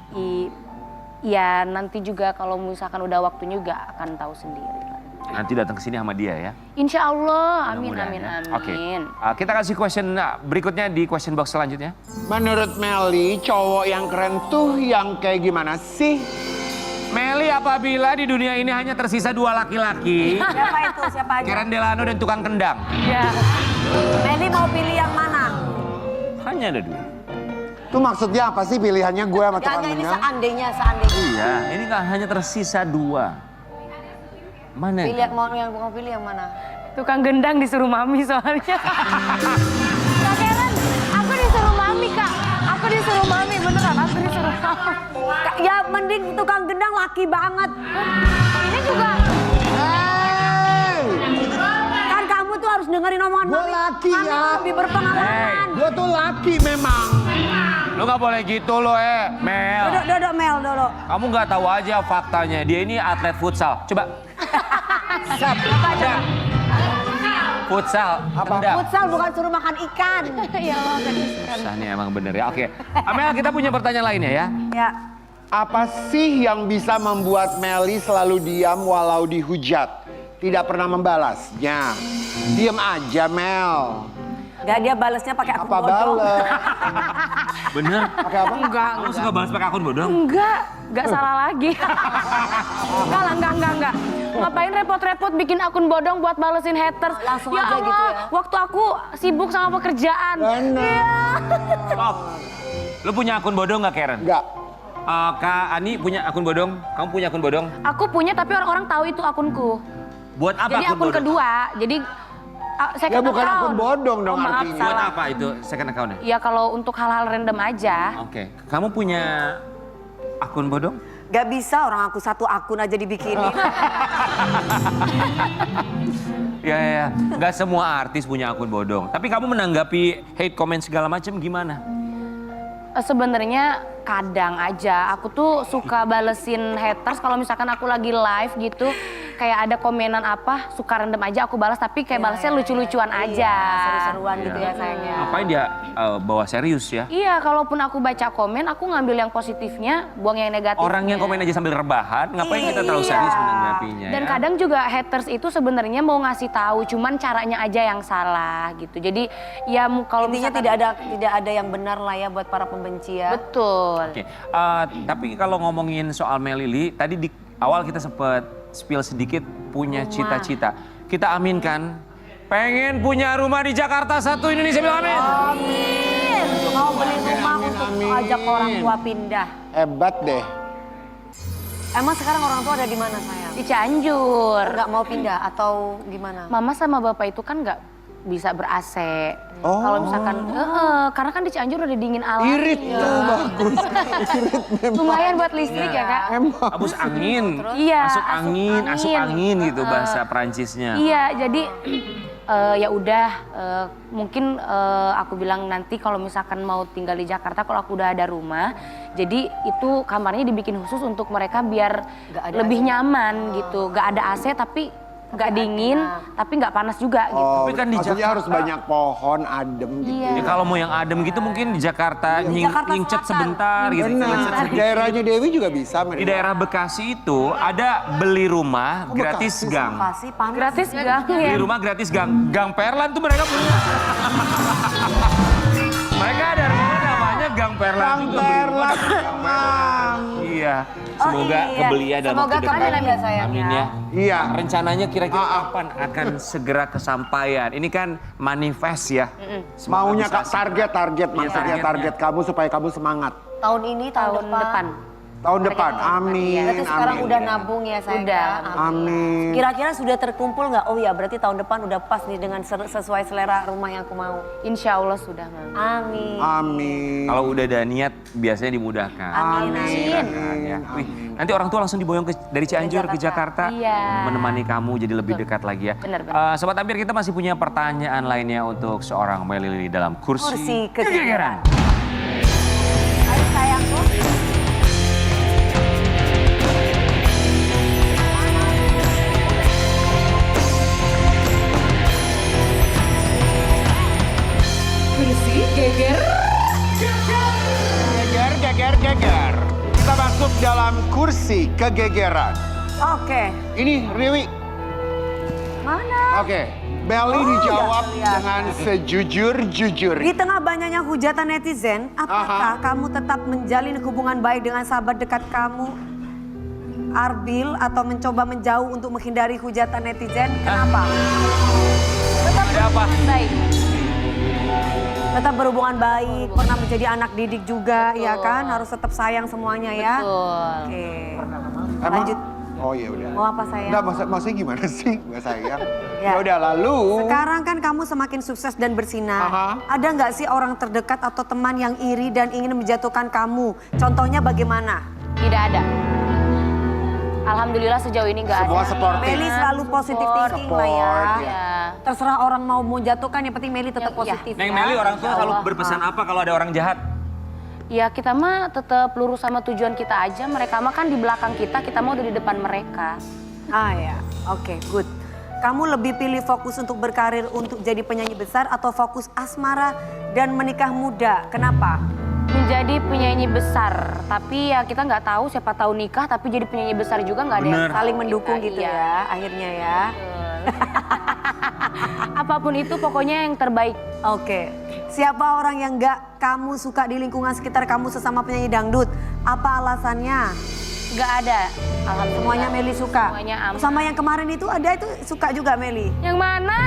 Ya nanti juga kalau misalkan udah waktunya juga akan tahu sendiri. Nanti datang ke sini sama dia ya? Insya Allah, amin, Mudah-mudahan amin, ya. amin. Oke, kita kasih question berikutnya di question box selanjutnya. Menurut Meli, cowok yang keren tuh yang kayak gimana sih? Meli, apabila di dunia ini hanya tersisa dua laki-laki, Siapa itu? Siapa aja? Karen Delano dan tukang kendang. Ya. Meli mau pilih yang mana? Hanya ada dua. Itu maksudnya apa sih pilihannya gue sama tukang Yang ini kendang? seandainya. Iya, ini nggak hanya tersisa dua. Mana? Pilih yang mau pilih yang mana? Tukang gendang disuruh Mami soalnya. Kak Karen, aku disuruh Mami Kak. Aku disuruh Ya mending tukang gendang laki banget. Ini juga Kan kamu tuh harus dengerin omongan Gua Mami. laki Mami ya. tuh lebih berpengalaman. Gue tuh laki memang. Lu gak boleh gitu lo Mel. Dodok Mel, dulu. Kamu nggak tahu aja faktanya. Dia ini atlet futsal. Coba. Tendang. Futsal. Apa? Tendang. Futsal bukan suruh makan ikan. ya Allah tadi. Susah nih emang bener ya. Oke. Amel, kita punya pertanyaan lainnya ya. Ya. Apa sih yang bisa membuat Meli selalu diam walau dihujat? Tidak pernah membalasnya. Diam aja Mel. Gak, dia balesnya pakai akun Apa bodong. balas? Bener? Pakai apa? Kamu suka balas pakai akun bodong? Enggak salah lagi. Enggak. Ngapain repot-repot bikin akun bodong buat balesin haters? Langsung Ya aja Allah, gitu ya. waktu aku sibuk sama pekerjaan. Benar. Stop. Lu punya akun bodong nggak Karen? Enggak. Kak Ani punya akun bodong? Kamu punya akun bodong? Aku punya tapi orang-orang tahu itu akunku. Buat apa Jadi akun bodong? kedua, jadi Ya second bukan account. akun bodong dong Oh, maaf, artinya. Buat salah. apa itu second account-nya? Ya kalau untuk hal-hal random aja. Oke. Kamu punya akun bodong? Gak bisa orang aku satu akun aja dibikinin. Ya. Nggak semua artis punya akun bodong. Tapi kamu menanggapi hate comment segala macam gimana? Sebenarnya kadang aja aku tuh suka balesin haters kalau misalkan aku lagi live gitu kayak ada komenan apa suka random aja aku balas tapi kayak balasnya lucu-lucuan aja. Iya, seru-seruan gitu ya sayangnya. Ngapain dia bawa serius ya? Iya, kalaupun aku baca komen aku ngambil yang positifnya, buang yang negatifnya. Orang yang komen aja sambil rebahan, ngapain kita terlalu Iya. serius menanggapinya Dan ya? kadang juga haters itu sebenarnya mau ngasih tahu, cuman caranya aja yang salah gitu. Jadi ya kalau Intinya misalkan tidak ada yang benar lah ya buat para pembenci ya. betul. Oke, tapi kalau ngomongin soal Melili, tadi di awal kita sempet spill sedikit punya cita-cita. Kita aminkan, pengen punya rumah di Jakarta satu Indonesia, bilang amin. Amin. Mau beli rumah untuk ajak orang tua pindah. Hebat deh. Emang sekarang orang tua ada di mana sayang? Di Cianjur. Nggak mau pindah atau gimana? Mama sama bapak itu kan nggak bisa ber-AC. Oh. Kalau misalkan, karena kan di Cianjur udah dingin alam. Irit tuh bagus. Irit memang. Lumayan buat listrik ya kak. Abus angin, Iya, asup angin gitu bahasa Perancisnya. Iya, jadi ya udah mungkin aku bilang nanti kalau misalkan mau tinggal di Jakarta kalau aku udah ada rumah, jadi itu kamarnya dibikin khusus untuk mereka biar Nggak ada lebih AC. nyaman gitu. Gak ada AC tapi nggak dingin, tapi nggak panas juga gitu. Oh, Tapi kan di maksudnya Jakarta- harus banyak pohon, adem gitu. Iya. Ya kalau mau yang adem gitu mungkin di Jakarta Jakarta nyingcet Selatan. sebentar gitu. Benar. Daerahnya Dewi juga bisa. Di daerah Bekasi itu ada beli rumah Oh, gratis Bekasi. gang. Makasih panas. Gratis gang Beli ya. rumah gratis gang. Gang Perlan tuh mereka punya. Mereka ada rumah namanya Gang Perlan Gang juga. beli rumah Perlan, di Gang Perlan. Iya. Oh, Semoga iya. kebeli ya dalam Semoga waktu dekat. kebeli ya, sayang, Amin ya. ya. Iya. Rencananya kira-kira kapan akan segera kesampaian? Ini kan manifest ya. Semoga Maunya bisa segera. target Iya, maksudnya targetnya. target kamu supaya kamu semangat. Tahun ini, tahun depan. Tahun depan, amin, Berarti sekarang amin. udah nabung ya sayang. Udah. ya? Amin. Kira-kira sudah terkumpul nggak? Oh ya berarti tahun depan udah pas nih dengan sesuai selera rumah yang aku mau. Insya Allah sudah, Mam. Amin. Amin. Kalau udah ada niat biasanya dimudahkan. Amin. Dimudahkan, ya. Wih, nanti orang tua langsung diboyong dari Cianjur ke Jakarta. Iya. Menemani kamu jadi lebih dekat lagi ya. Benar. Sobat Ampir, kita masih punya pertanyaan lainnya untuk seorang Melili dalam kursi Kursi kegegeran. Ayo sayangku. Kursi geger. Geger. Kita masuk dalam kursi kegegeran. Oke. Ini Riwi. Mana? Oke. Meli dijawab udah kelihatan. dengan sejujur-jujur. Di tengah banyaknya hujatan netizen, apakah kamu tetap menjalin hubungan baik dengan sahabat dekat kamu, Arbil, atau mencoba menjauh untuk menghindari hujatan netizen? Kenapa? Tetap Ada apa? Baik. tetap berhubungan baik, pernah menjadi anak didik juga, ya kan? Harus tetap sayang semuanya ya. Betul. Oke. Emang Lanjut. Oh iya udah. Mau apa sayang? Enggak, maksudnya gimana sih? Nggak sayang. Ya. Ya udah lalu. Sekarang kan kamu semakin sukses dan bersinar. Aha. Ada nggak sih orang terdekat atau teman yang iri dan ingin menjatuhkan kamu? Contohnya bagaimana? Tidak ada. Alhamdulillah sejauh ini nggak ada. Semua supportive. Meli selalu positif thinking lah ya. Support, ya. Ya. Terserah orang mau menjatuhkan, yang penting Meli tetap Ya, positif Neng ya. Meli, orang tua Insya selalu Allah. berpesan apa kalau ada orang jahat? Ya kita mah tetap lurus sama tujuan kita aja. Mereka mah kan di belakang kita mau di depan mereka. Ah ya, oke, good. Kamu lebih pilih fokus untuk berkarir untuk jadi penyanyi besar atau fokus asmara dan menikah muda? Kenapa? Menjadi penyanyi besar, tapi ya kita nggak tahu, siapa tahu nikah tapi jadi penyanyi besar juga nggak ada yang Bener. Saling mendukung kita, gitu iya. ya, akhirnya ya. Apapun itu pokoknya yang terbaik. Oke, siapa orang yang nggak kamu suka di lingkungan sekitar kamu sesama penyanyi dangdut? Apa alasannya? Nggak ada. Alhamdulillah. Semuanya Meli suka? Semuanya aman. Sama yang kemarin itu ada itu suka juga Meli? Yang mana?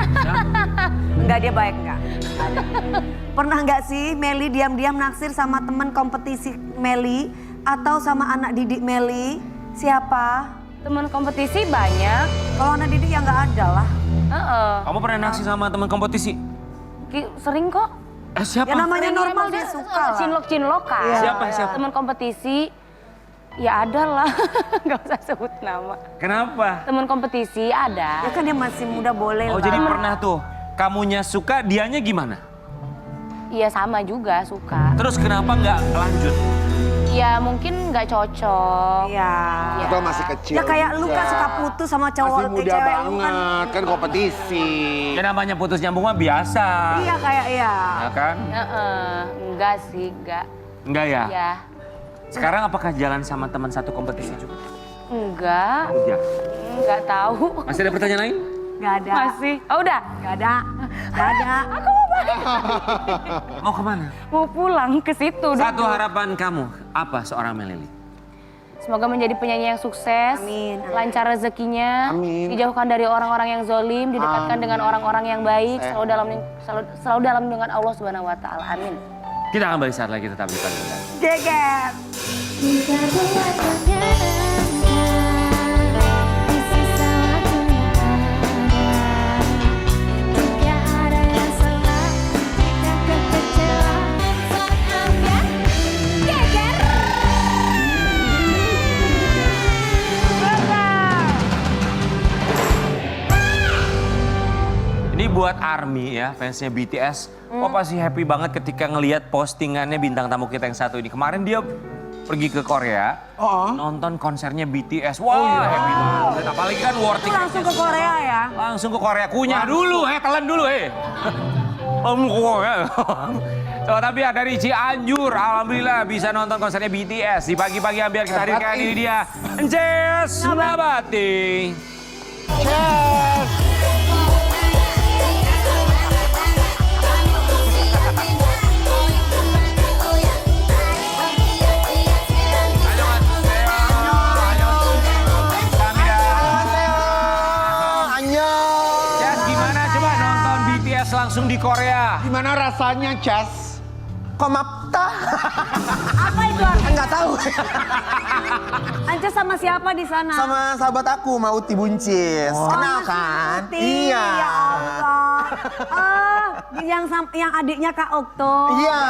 Enggak, dia baik enggak? Ada. Pernah nggak sih Meli diam-diam naksir sama teman kompetisi Meli atau sama anak didik Meli? Siapa? Teman kompetisi banyak. Kalau anak didik ya nggak ada lah. Heeh. Kamu pernah naksir sama teman kompetisi? Sering kok. Siapa? Ya namanya Sering, normal maksudnya, dia suka lah. Cinlok kan. Iya, Siapa, siapa? Teman kompetisi. Ya ada lah. Nggak usah sebut nama. Kenapa? Teman kompetisi ada. Ya kan dia masih muda boleh Oh lah. jadi pernah tuh, kamunya suka, dianya gimana? Iya sama juga suka. Terus kenapa nggak lanjut? Ya mungkin nggak cocok. Iya. Atau masih kecil. Ya kayak lu kan juga. suka putus sama cowok Masih muda cewek lu banget, kan kompetisi. Ya namanya putus nyambung mah biasa. Iya kayak iya. Ya kan? Enggak sih, enggak. Enggak ya? Ya, Sekarang apakah jalan sama teman satu kompetisi juga? enggak. Udah. Enggak tahu. Masih ada pertanyaan lain? Gak ada. Masih. Oh udah. Gak ada. Gak ada. Mau kemana? Mau pulang ke situ. Satu dulu. harapan kamu, apa seorang Melili? Semoga menjadi penyanyi yang sukses, Amin. lancar rezekinya, Amin. dijauhkan dari orang-orang yang zolim, didekatkan dengan orang-orang yang baik, selalu dalam dengan Allah Subhanahu Wa Taala. Amin. Kita akan balik saat lagi, tetap di Pagi. Geger. Jika buat di sisa waktunya ada, jika ada yang salah, jika kekecewaan, saatnya geger. Ini buat ARMY ya, fansnya BTS. Oh pasti happy banget ketika ngelihat postingannya bintang tamu kita yang satu ini. Kemarin dia pergi ke Korea, nonton konsernya BTS. Wah happy banget. Apalagi kan war Itu ticketnya langsung ke Korea ya? Langsung ke Korea. Kunyah dulu, telan dulu, So, tapi ya dari Cianjur, alhamdulillah bisa nonton konsernya BTS. Di pagi-pagi biar kita hadirkan ini dia, Ances Nabati. Annyeong. Ces, gimana coba nonton BTS langsung di Korea? Gimana rasanya, Cas? Komapta. Apa itu? Enggak tahu. Ance sama siapa di sana? Sama sahabat aku, Mauti Buncis. Kenal kan? Tuti, Iya. Ya Allah. Ah, yang adiknya Kak Okto. Iya.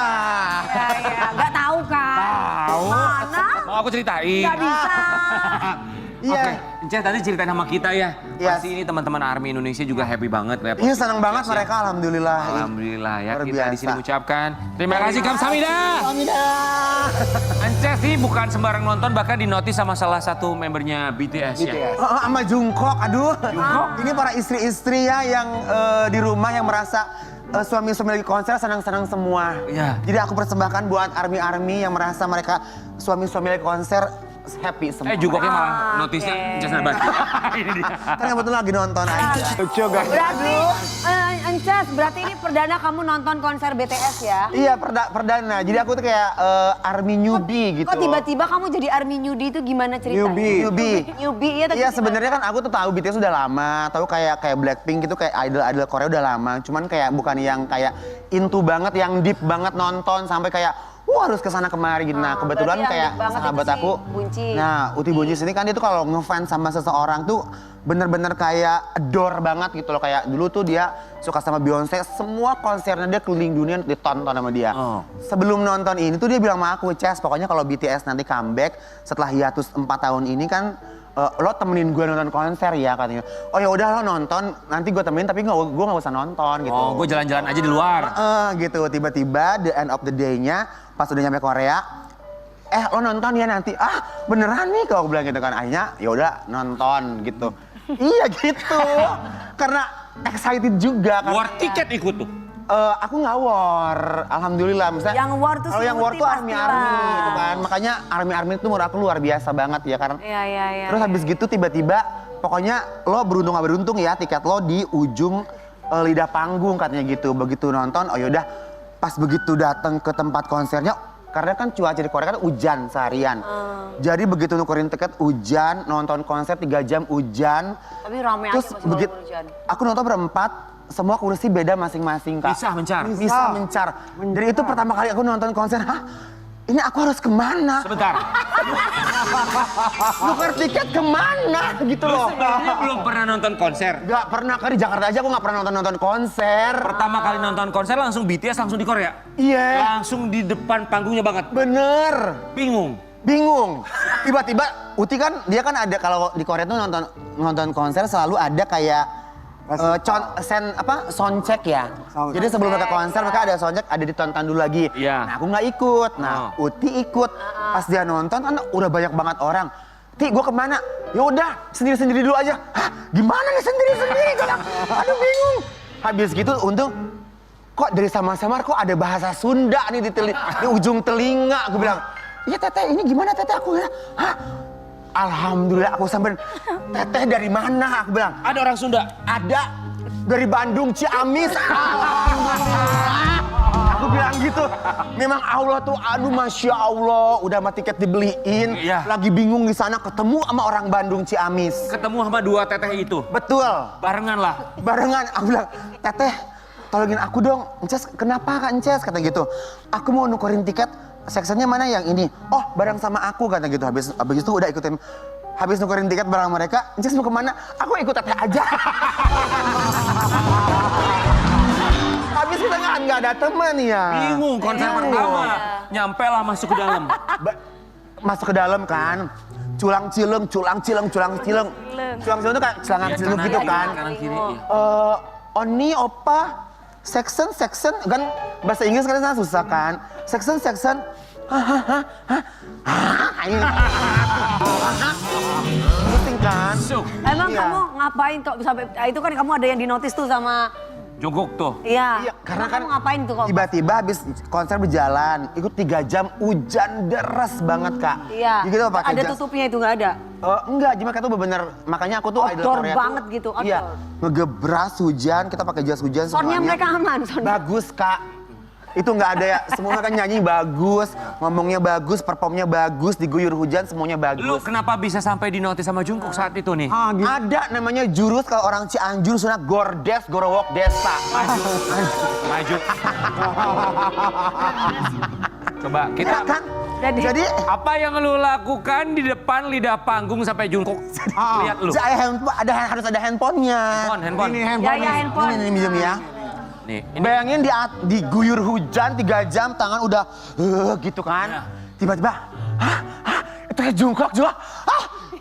Ya, ya. Gak tahu kan? Tahu. Mana? Mau aku ceritain? Gak bisa. Iya. Oke, Ence tadi ceritain sama kita ya. Iya. Pasti ini teman-teman ARMY Indonesia juga happy banget ya. Iya senang banget BTS ya. mereka, alhamdulillah. Alhamdulillah ya, Luar kita di sini biasa. mengucapkan terima kasih Kamsahamnida. Kamsahamnida. Ances sih bukan sembarang nonton, bahkan dinotis sama salah satu membernya BTS ya. BTS. Oh, sama Jungkook, aduh. Jungkook? Ini para istri-istri ya yang di rumah yang merasa suami-suami lagi konser senang-senang semua. Iya. Jadi aku persembahkan buat ARMY-ARMY yang merasa mereka suami-suami lagi konser happy semua. Jungkooknya malah notisnya Ances Nabati. Ini dia. Kan kebetulan lagi nonton aja. Lucu guys. Berarti, Ances, berarti ini perdana kamu nonton konser BTS ya? Iya perdana. Jadi aku tuh kayak ARMY newbie gitu. Kok tiba-tiba kamu jadi ARMY newbie itu gimana ceritanya? Newbie. Newbie, iya. tapi Iya tiba-tiba- sebenarnya kan aku tuh tahu BTS udah lama, tahu kayak Blackpink gitu, kayak idol Korea udah lama. Cuman kayak bukan yang kayak into banget, yang deep banget nonton sampai kayak harus kesana kemari gitu. Nah kebetulan berarti yang kayak deep banget sahabat itu si aku, Buncis. nah Uti Buncis ini kan dia tuh kalau ngefans sama seseorang tuh bener-bener kayak adore banget gitu loh. Kayak dulu tuh dia suka sama Beyonce, semua konsernya dia keliling dunia ditonton sama dia. Sebelum nonton ini tuh dia bilang sama aku, Ces, pokoknya kalau BTS nanti comeback setelah hiatus 4 tahun ini kan lo temenin gue nonton konser ya katanya. Oh ya udah lo nonton, nanti gue temenin tapi gue nggak usah nonton gitu. Oh, gue jalan-jalan aja di luar. Gitu, tiba-tiba the end of the day-nya pas udah nyampe Korea, lo nonton ya nanti. Ah beneran nih kalau bilang gitu kan. Akhirnya ya udah nonton gitu. Iya gitu, karena excited juga kan. War tiket ikut tuh. Aku nggak war, alhamdulillah. Misalnya, Yang war tuh kalau si yang war Uti tuh pastilah. army gitu kan. Makanya army itu menurut aku luar biasa banget ya karena. Iya. Terus habis gitu tiba-tiba, pokoknya lo beruntung gak beruntung ya tiket lo di ujung lidah panggung katanya gitu. Begitu nonton, oh yaudah pas begitu datang ke tempat konsernya, karena kan cuaca di Korea kan hujan seharian. Jadi begitu nukerin tiket hujan, nonton konser 3 jam hujan. Tapi rame aja Terus pas begitu hujan. aku nonton berempat, semua kursi beda masing-masing Kak. Bisa mencar. Bisa mencar. Jadi itu pertama kali aku nonton konser, ini aku harus kemana? Sebentar. Nuker tiket kemana gitu loh. Ini belum pernah nonton konser. Gak pernah, kan di Jakarta aja aku gak pernah nonton konser. Pertama kali nonton konser langsung BTS langsung di Korea. Iya. Langsung di depan panggungnya banget. Bener. Bingung. Tiba-tiba Uti kan, dia kan ada kalau di Korea tuh nonton konser selalu ada kayak sound check ya. Jadi sebelum mereka konser mereka ada sound check, ada ditonton dulu lagi. Iya. Nah aku nggak ikut. Nah Uti ikut. Pas dia nonton kan udah banyak banget orang. Ti, gue kemana? Ya udah sendiri-sendiri dulu aja. Hah, gimana nih sendiri-sendiri? Aduh bingung. Habis gitu untung kok dari samar-samar kok ada bahasa Sunda nih di ujung telinga. Aku bilang, iya Teteh ini gimana Teteh? Aku bilang, hah? Alhamdulillah aku sampai, Teteh dari mana? Aku bilang, Ada orang Sunda. ada dari Bandung Ciamis. Alhamdulillah. Aku bilang gitu. Memang Allah tuh, aduh Masya Allah. Udah sama tiket dibeliin. Iya. Lagi bingung di sana ketemu sama orang Bandung Ciamis. Ketemu sama 2 teteh itu. Betul. Barengan lah. Barengan. Aku bilang, Teteh tolongin aku dong. Ences, kenapa Kak Ences? Kata gitu. Aku mau nukerin tiket. Sectionnya mana yang ini? Oh bareng sama aku kata gitu. Habis itu udah ikutin. Habis nukerin tiket bareng mereka. Ences mau kemana? Aku ikut Teteh aja. Habis kita nggak ada teman ya. Bingung konser pertama. Nyampe lah masuk ke dalam. Masuk ke dalam kan. Culang-cileng itu kayak celangan cilung gitu kan. Kanan kiri. Oni, opa, section kan bahasa Inggris kan susah kan. Section. Pusing kan? Emang Iya. kamu ngapain kok sampai itu kan kamu ada yang dinotis tuh sama Jungkook tuh. Iya. Iya, karena Emang kan kamu ngapain tuh kok? tiba-tiba habis konser berjalan, ikut 3 jam hujan deras banget Kak. Iya. Jadi gitu pakai Ada jas. tutupnya itu nggak ada. Enggak, jadi mereka tuh bener, makanya aku tuh idol Outdoor Korea banget tuh, gitu, outdoor. Iya, ngegebras hujan, kita pakai jas hujan Soundnya semuanya. mereka aman, soundnya. Bagus Kak. Itu nggak ada ya, semua kan nyanyi bagus, ngomongnya bagus, performnya bagus, diguyur hujan semuanya Lu bagus. kenapa bisa sampai dinotis sama Jungkook saat itu nih? Ada namanya jurus kalau orang Cianjur sudah gordes, gorowok desa. Maju. Coba kita. Ya kan? Jadi Apa yang lu lakukan di depan lidah panggung sampai Jungkook? Lihat lu. harus ada handphonenya. Handphone. Ya handphone. Ini minjem ya. Nih, ini Bayangin diguyur hujan 3 jam, tangan udah gitu kan. Tiba-tiba, itu kayak Jungkook juga.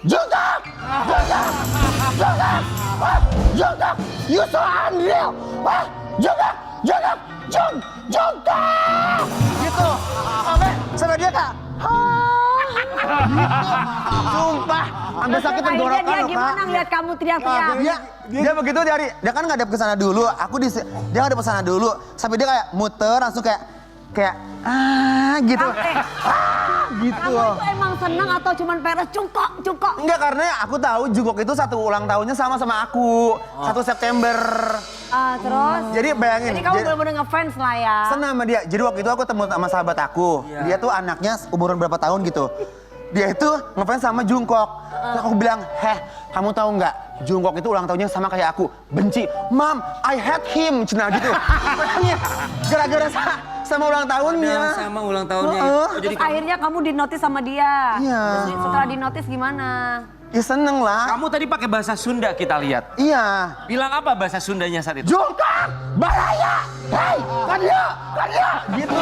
Jungkook! Jungkook! You so unreal! Jungkook! Gitu. Sampai dia Kak. Gitu. Sumpah, sampai sakit Akhirnya tenggorokan dia loh Kak. gimana ngeliat kamu teriak-teriak? Dia begitu dia kan ngadep ke sana dulu, dia ngadep ke sana dulu, sampai dia kayak muter langsung kayak gitu. Gitu. Kamu itu emang seneng atau cuman peres cungkok? Enggak, karena aku tahu Jungkook itu 1 ulang tahunnya sama aku, 1 September. Terus? Jadi bayangin. Jadi kamu bener-bener ngefans lah ya? Senang sama dia. Jadi waktu itu aku ketemu sama sahabat aku. Dia tuh anaknya umuran berapa tahun gitu. Dia itu ngefans sama Jungkook. Terus aku bilang, kamu tahu nggak? Jungkook itu ulang tahunnya sama kayak aku. Benci. Mom, I hate him. Cina gitu. Makanya gara-gara sama ulang tahunnya. Ada sama ulang tahunnya. Heeh. Oh, jadi Terus akhirnya kamu dinotis sama dia. Iya. Terus setelah dinotis gimana? Ya seneng lah. kamu tadi pakai bahasa Sunda kita lihat. Iya. Bilang apa bahasa Sundanya saat itu? Jungkang, Balaya, hei, Kadia, gitu.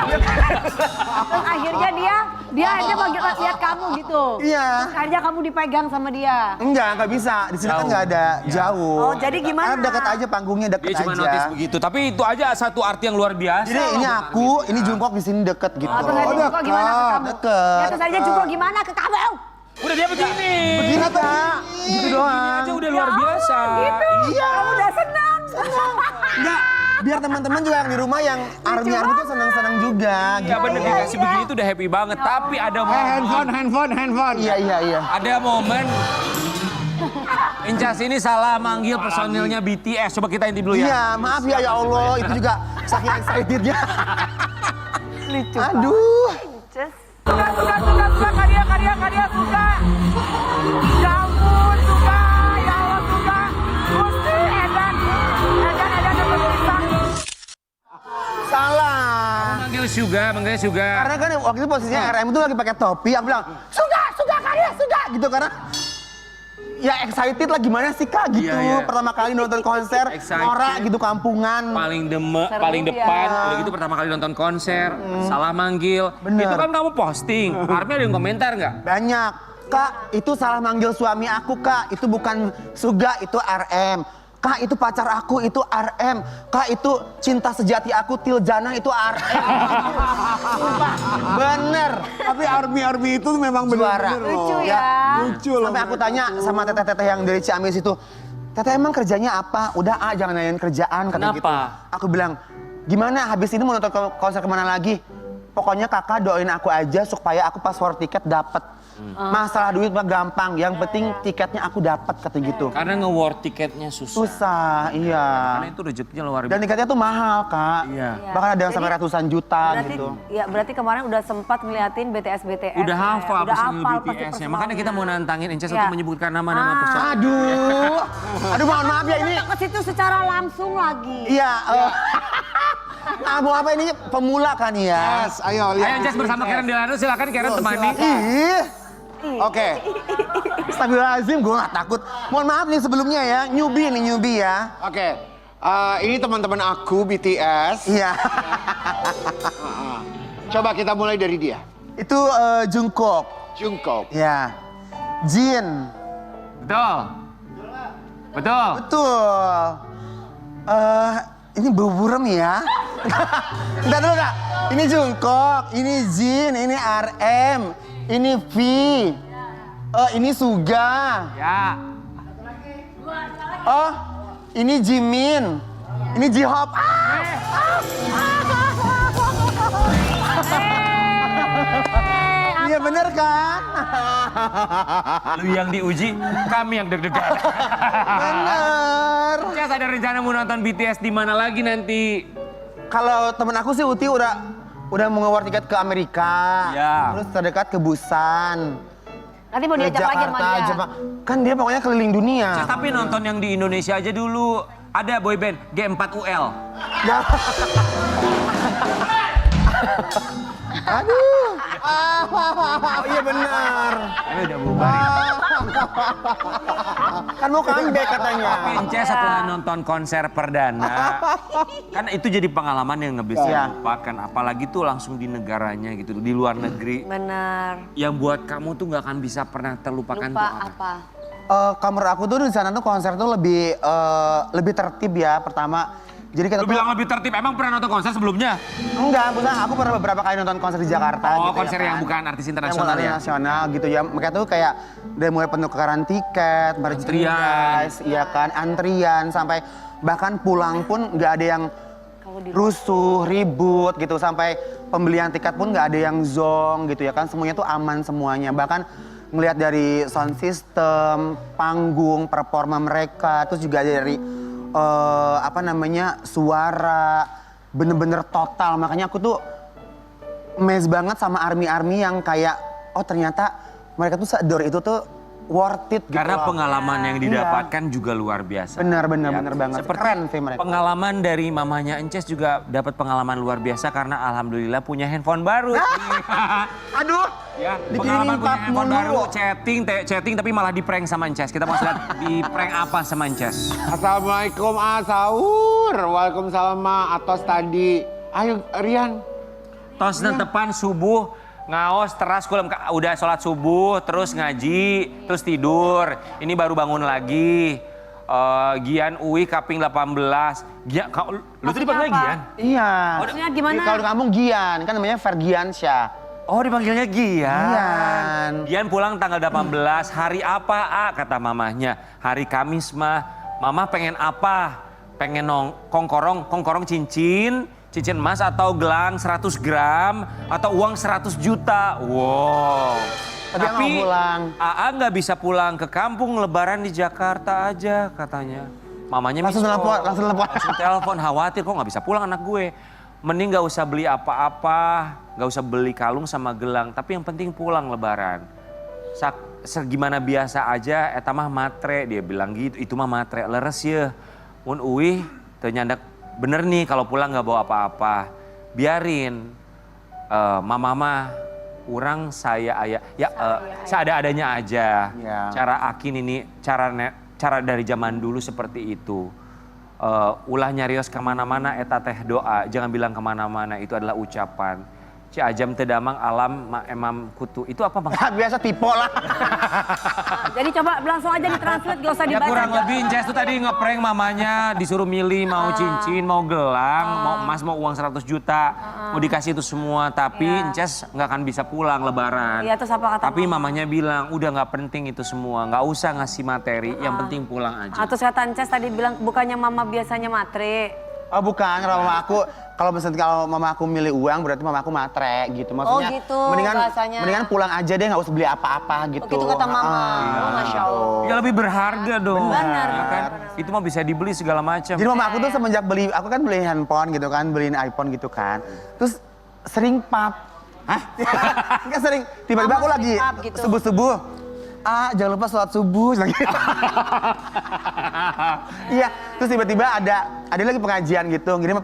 Terus akhirnya dia aja manggil lihat kamu gitu. Iya. Terus akhirnya kamu dipegang sama dia. Nggak bisa. Di sini kan Jauh. nggak ada jauh. Oh, jadi gimana? Karena deket aja panggungnya deket Dia cuma aja. notice begitu. Tapi itu aja satu arti yang luar biasa. Jadi ini aku, ini Jungkook di sini deket gitu. Oh, terus akhirnya Jungkook gimana ke kamu? Deket. Ya terus akhirnya Jungkook gimana ke kamu? Udah dia begini. Begini Kak, gitu doang. Ini aja udah luar biasa. Gitu. Iya. Kamu udah senang. Enggak, biar teman-teman juga yang di rumah yang army tuh senang-senang juga. Ya bener dikasih begini tuh udah happy banget. Tapi ada momen. handphone. Iya. Ada momen. Incas ini salah manggil personilnya BTS. Coba kita intip dulu ya. Iya, maaf ya Allah, itu juga saking excitednya. Lucu. Aduh. Just. Suka, karya suka. Kamu suka, ya Allah suka. Gusti, edan bertulisan. Salah. Manggilnya Suga. Karena kan waktu itu posisinya RM itu lagi pakai topi, aku bilang, suka karya, suka. Gitu karena ya excited lah gimana sih Kak gitu. Iya. Pertama kali nonton konser, Excited. norak gitu kampungan. Paling depan, udah gitu pertama kali nonton konser, salah manggil. Bener. Itu kan kamu posting. Army ada yang komentar nggak? Banyak. Kak, itu salah manggil suami aku, Kak. Itu bukan Suga, itu RM. Kak, itu pacar aku, itu RM. Kak, itu cinta sejati aku, Tiljana, itu RM. Sumpah, bener. Tapi army itu memang Juara. bener-bener loh. Lucu ya. Lucu loh. Sampai aku tanya sama teteh-teteh yang dari Ciamis itu, teteh emang kerjanya apa? Udah jangan nanyain kerjaan, kata Kenapa? gitu. Aku bilang, gimana habis ini mau nonton konser kemana lagi? Pokoknya kakak doain aku aja supaya aku pas war tiket dapet. Masalah duit mah gampang, yang penting tiketnya aku dapat kata gitu. Karena nge-war tiketnya susah. Susah, iya. Karena itu rezekinya luar Dan biasa. tiketnya tuh mahal, Kak. Iya. Bahkan ada yang Jadi, sampai ratusan juta Berarti, gitu. ya berarti kemarin udah sempat ngeliatin BTS. Udah hafal Udah personil hafal BTS-nya. Makanya kita mau nantangin Incas Iya. untuk menyebutkan nama-nama personil. Aduh, mohon maaf ya ini. Ke situ secara langsung lagi. Iya. Mau apa ini pemula kan ya? Yes, ayo Ayo lihat. Incas bersama Karen Delano, silakan Karen temani. Ih. Oke. Astagfirullahaladzim, gue gak takut. Mohon maaf nih sebelumnya ya, newbie ya. Oke. Ini teman-teman aku BTS. Iya. Coba kita mulai dari dia. Itu Jungkook. Jungkook. Ya. Jin. Betul. Betul. Betul. Ini bau burem ya. Bentar dulu Kak. Ini Jungkook, ini Jin, ini RM, ini V. Ini Suga. Ya. Oh, ini Jimin. Ini J-Hope. Iya bener kan? Lu yang diuji, kami yang deg-degan. Bener. Incas ada rencana mau nonton BTS di mana lagi nanti? Kalau temen aku sih Uti udah mau ngewar tiket ke Amerika. Ya. Terus terdekat ke Busan. Nanti mau Ke diajak lagi sama dia. Jepang. Kan dia pokoknya keliling dunia. Incas, tapi nonton yang di Indonesia aja dulu. Ada boyband G4UL. Ya. Aduh. Oh iya benar. Tapi udah bubarin. Kan mau comeback katanya. Tapi Incas setelah nonton konser perdana, kan itu jadi pengalaman yang nggak bisa Iya. dilupakan. Apalagi tuh langsung di negaranya gitu, di luar negeri. Benar. Yang buat kamu tuh nggak akan bisa pernah terlupakan Lupa tuh apa? apa? Kamar aku tuh di sana tuh konser tuh lebih tertib ya pertama. Jadi kita Lu bilang lebih tertib, emang pernah nonton konser sebelumnya? enggak, bukan aku pernah beberapa kali nonton konser di Jakarta Oh, gitu konser ya yang kan. bukan artis Yang internasional bukan ya? nasional gitu ya. Mereka tuh kayak dari mulai penukaran tiket, merchandise, iya kan, antrian sampai bahkan pulang pun nggak ada yang rusuh, ribut gitu, sampai pembelian tiket pun nggak ada yang zong gitu ya kan, semuanya tuh aman semuanya. Bahkan ngelihat dari sound system, panggung, performa mereka, terus juga dari suara, bener-bener total. Makanya aku tuh amazed banget sama army yang kayak, oh ternyata mereka tuh seador itu tuh worth it gitu Karena loh. pengalaman yang Iya. didapatkan juga luar biasa. Benar Ya, banget. Seperti Keren sih mereka. pengalaman dari mamanya Ences juga dapat pengalaman luar biasa karena alhamdulillah punya handphone baru. Aduh, Ya, dikirimin pengalaman punya pap handphone mulu. baru, chatting tapi malah di prank sama Ences. Kita mau lihat di prank apa sama Ences. Assalamualaikum sahur. Waalaikumsalam Atos tadi. Ayo Rian. Tos tetepan subuh ngaos teras kulem udah sholat subuh terus ngaji terus tidur. Ini baru bangun lagi. Gian Uwi kaping 18. Gian, lu tadi panggilnya apa? Gian? Iya. Maksudnya gimana? Kalau di kampung Gian, kan namanya Fergiansyah. Oh dipanggilnya Gian. Gian. Gian pulang tanggal 18. Hari apa kata mamahnya. Hari Kamis mah. Mama pengen apa? Pengen kongkorong cincin emas atau gelang 100 gram atau uang 100 juta. Wow. Tapi nggak pulang. AA nggak bisa pulang ke kampung, lebaran di Jakarta aja katanya. Mamanya Langsung miss call. telepon, langsung telepon. Langsung telepon, khawatir kok nggak bisa pulang anak gue. Mending nggak usah beli apa-apa, nggak usah beli kalung sama gelang, tapi yang penting pulang lebaran. Segimana biasa aja, eta mah matre, dia bilang gitu, itu mah matre, leres ya. Mun uih, ternyata bener nih kalau pulang nggak bawa apa-apa, biarin. Mama mah, orang saya ayah, ya seada-adanya aja. Ya. Cara Akin ini, cara dari zaman dulu seperti itu. Ulah nyarios kemana-mana eta teh doa, jangan bilang kemana-mana, itu adalah ucapan. Ci ajam teu damang alam emam kutu, itu apa bang? Biasa tipe lah. Jadi coba langsung aja ditranslate, gak usah Ya dibaca. kurang lebih Inces tuh tadi ngeprank mamanya, disuruh milih mau cincin, mau gelang, mau emas, mau uang 100 juta. Mau dikasih itu semua, tapi Inces nggak akan bisa pulang lebaran. Iya, terus apa kata Tapi mama? mamanya bilang, udah nggak penting itu semua, nggak usah ngasih materi, yang penting pulang aja. Atau kata Ences tadi bilang bukannya mama biasanya matre. Oh bukan, kalau misalnya mama aku milih uang berarti mama aku matre gitu. Maksudnya gitu bahasanya. mendingan pulang aja deh, nggak usah beli apa-apa gitu. Begitu kata mama. Oh, Masya Allah. Ya lebih berharga dong. Benar. Ya kan? Itu mah bisa dibeli segala macam. Jadi mama aku tuh semenjak beli, aku kan beli handphone gitu kan, beliin iPhone gitu kan. Terus sering pap. Hah? Enggak sering. Tiba-tiba aku Mama lagi sering pap gitu. subuh-subuh. Jangan lupa sholat subuh. Iya, terus tiba-tiba ada lagi pengajian gitu, ngirim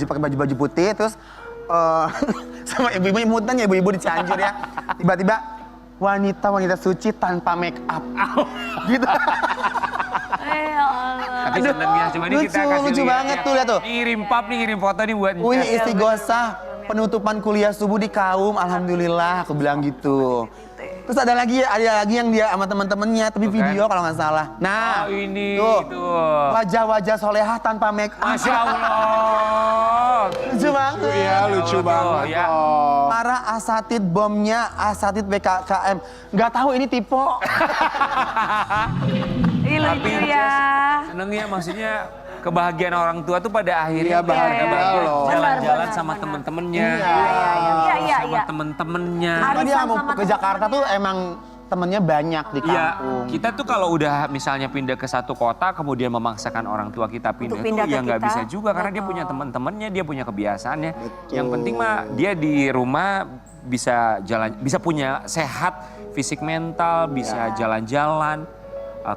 pakai baju putih, terus sama ibu-ibu mutan ya, ibu-ibu di Cianjur ya. Tiba-tiba wanita suci tanpa make up. Gitu. Allah. Tapi senengnya cuma ini kita kasih lucu lihat banget ya. tuh, lihat tuh. Ngirim pap nih, ngirim foto nih buat Wih, Inces. istighosah penutupan kuliah subuh di kaum, alhamdulillah aku bilang gitu. Terus ada lagi yang dia sama teman-temannya, tapi Tuh kan? video kalau nggak salah. Nah, Oh, ini tuh, tuh. wajah-wajah solehah tanpa make up. Masya Allah. Lucu banget. Iya lucu Tuh, banget. ya. Oh. Para asatid bomnya, asatid BKKM. Nggak tahu ini tipe. Ih, lucu Tapi ya. seneng ya, maksudnya kebahagiaan orang tua tuh pada akhirnya Iya, bahagia loh. jalan-jalan Benar, sama benar. temen-temennya. Iya. Sama temen-temennya. Karena dia Arisan mau sama ke Jakarta tuh emang temennya banyak di Iya, kampung. kita tuh kalau udah misalnya pindah ke satu kota, kemudian memaksakan orang tua kita pindah, Untuk pindah tuh ke ya nggak kita. bisa juga karena dia punya teman-temannya, dia punya kebiasaannya. Yang penting mah dia di rumah bisa jalan, bisa punya sehat fisik mental, bisa jalan-jalan,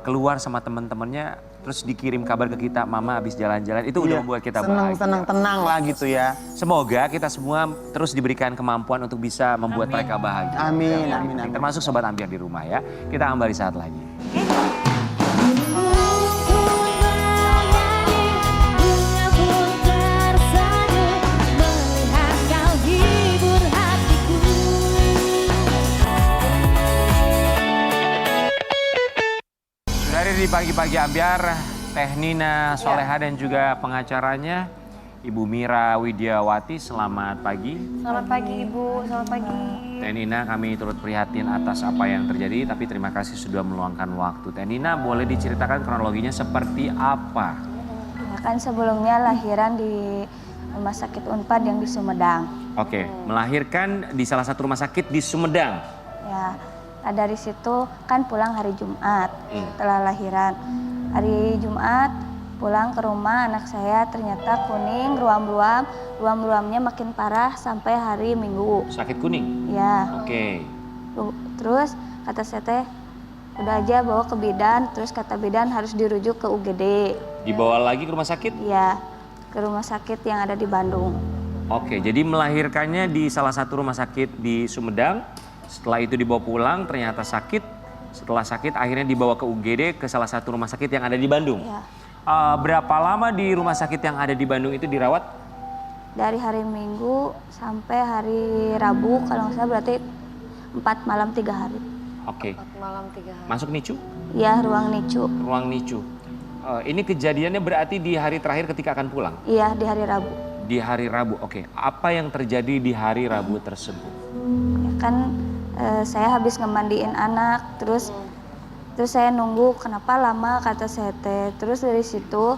keluar sama teman-temannya, terus dikirim kabar ke kita, mama habis jalan-jalan, itu udah membuat kita bahagia. Seneng, tenang lah gitu ya. Semoga kita semua terus diberikan kemampuan untuk bisa membuat mereka bahagia. Amin, amin, amin. Termasuk Sobat Ambiar di rumah ya. Kita kembali saat lagi. Bunga pun tersenyum melihat kau hibur hatiku. Sudah hadir di pagi-pagi Ambiar, Teh Nina Soleha dan juga pengacaranya Ibu Mira Widiawati. Selamat pagi. Selamat pagi Ibu, selamat pagi. Teh Nina, kami turut prihatin atas apa yang terjadi, tapi terima kasih sudah meluangkan waktu. Teh Nina, boleh diceritakan kronologinya seperti apa? Ya kan sebelumnya lahiran di Rumah Sakit Unpad yang di Sumedang. Oke, melahirkan di salah satu rumah sakit di Sumedang. Ya, nah dari situ kan pulang hari Jumat setelah lahiran. Hari Jumat pulang ke rumah, anak saya ternyata kuning, ruam-ruamnya makin parah sampai hari Minggu. Sakit kuning? Ya, Oke. terus kata saya teh, Udah aja bawa ke bidan, terus kata bidan harus dirujuk ke UGD. Dibawa lagi ke rumah sakit? Iya, ke rumah sakit yang ada di Bandung. Oke, jadi melahirkannya di salah satu rumah sakit di Sumedang. Setelah itu dibawa pulang, ternyata sakit. Setelah sakit akhirnya dibawa ke UGD ke salah satu rumah sakit yang ada di Bandung. Iya. Berapa lama di rumah sakit yang ada di Bandung itu dirawat? Dari hari Minggu sampai hari Rabu, kalau nggak salah berarti 4 malam 3 hari. Oke. 4 malam 3 hari. Masuk NICU? Iya, ruang NICU. Ruang NICU. Ini kejadiannya berarti di hari terakhir ketika akan pulang? Iya, di hari Rabu. Di hari Rabu, oke. Apa yang terjadi di hari Rabu tersebut? Ya kan saya habis ngemandiin anak, terus saya nunggu kenapa lama kata saya teh. Terus dari situ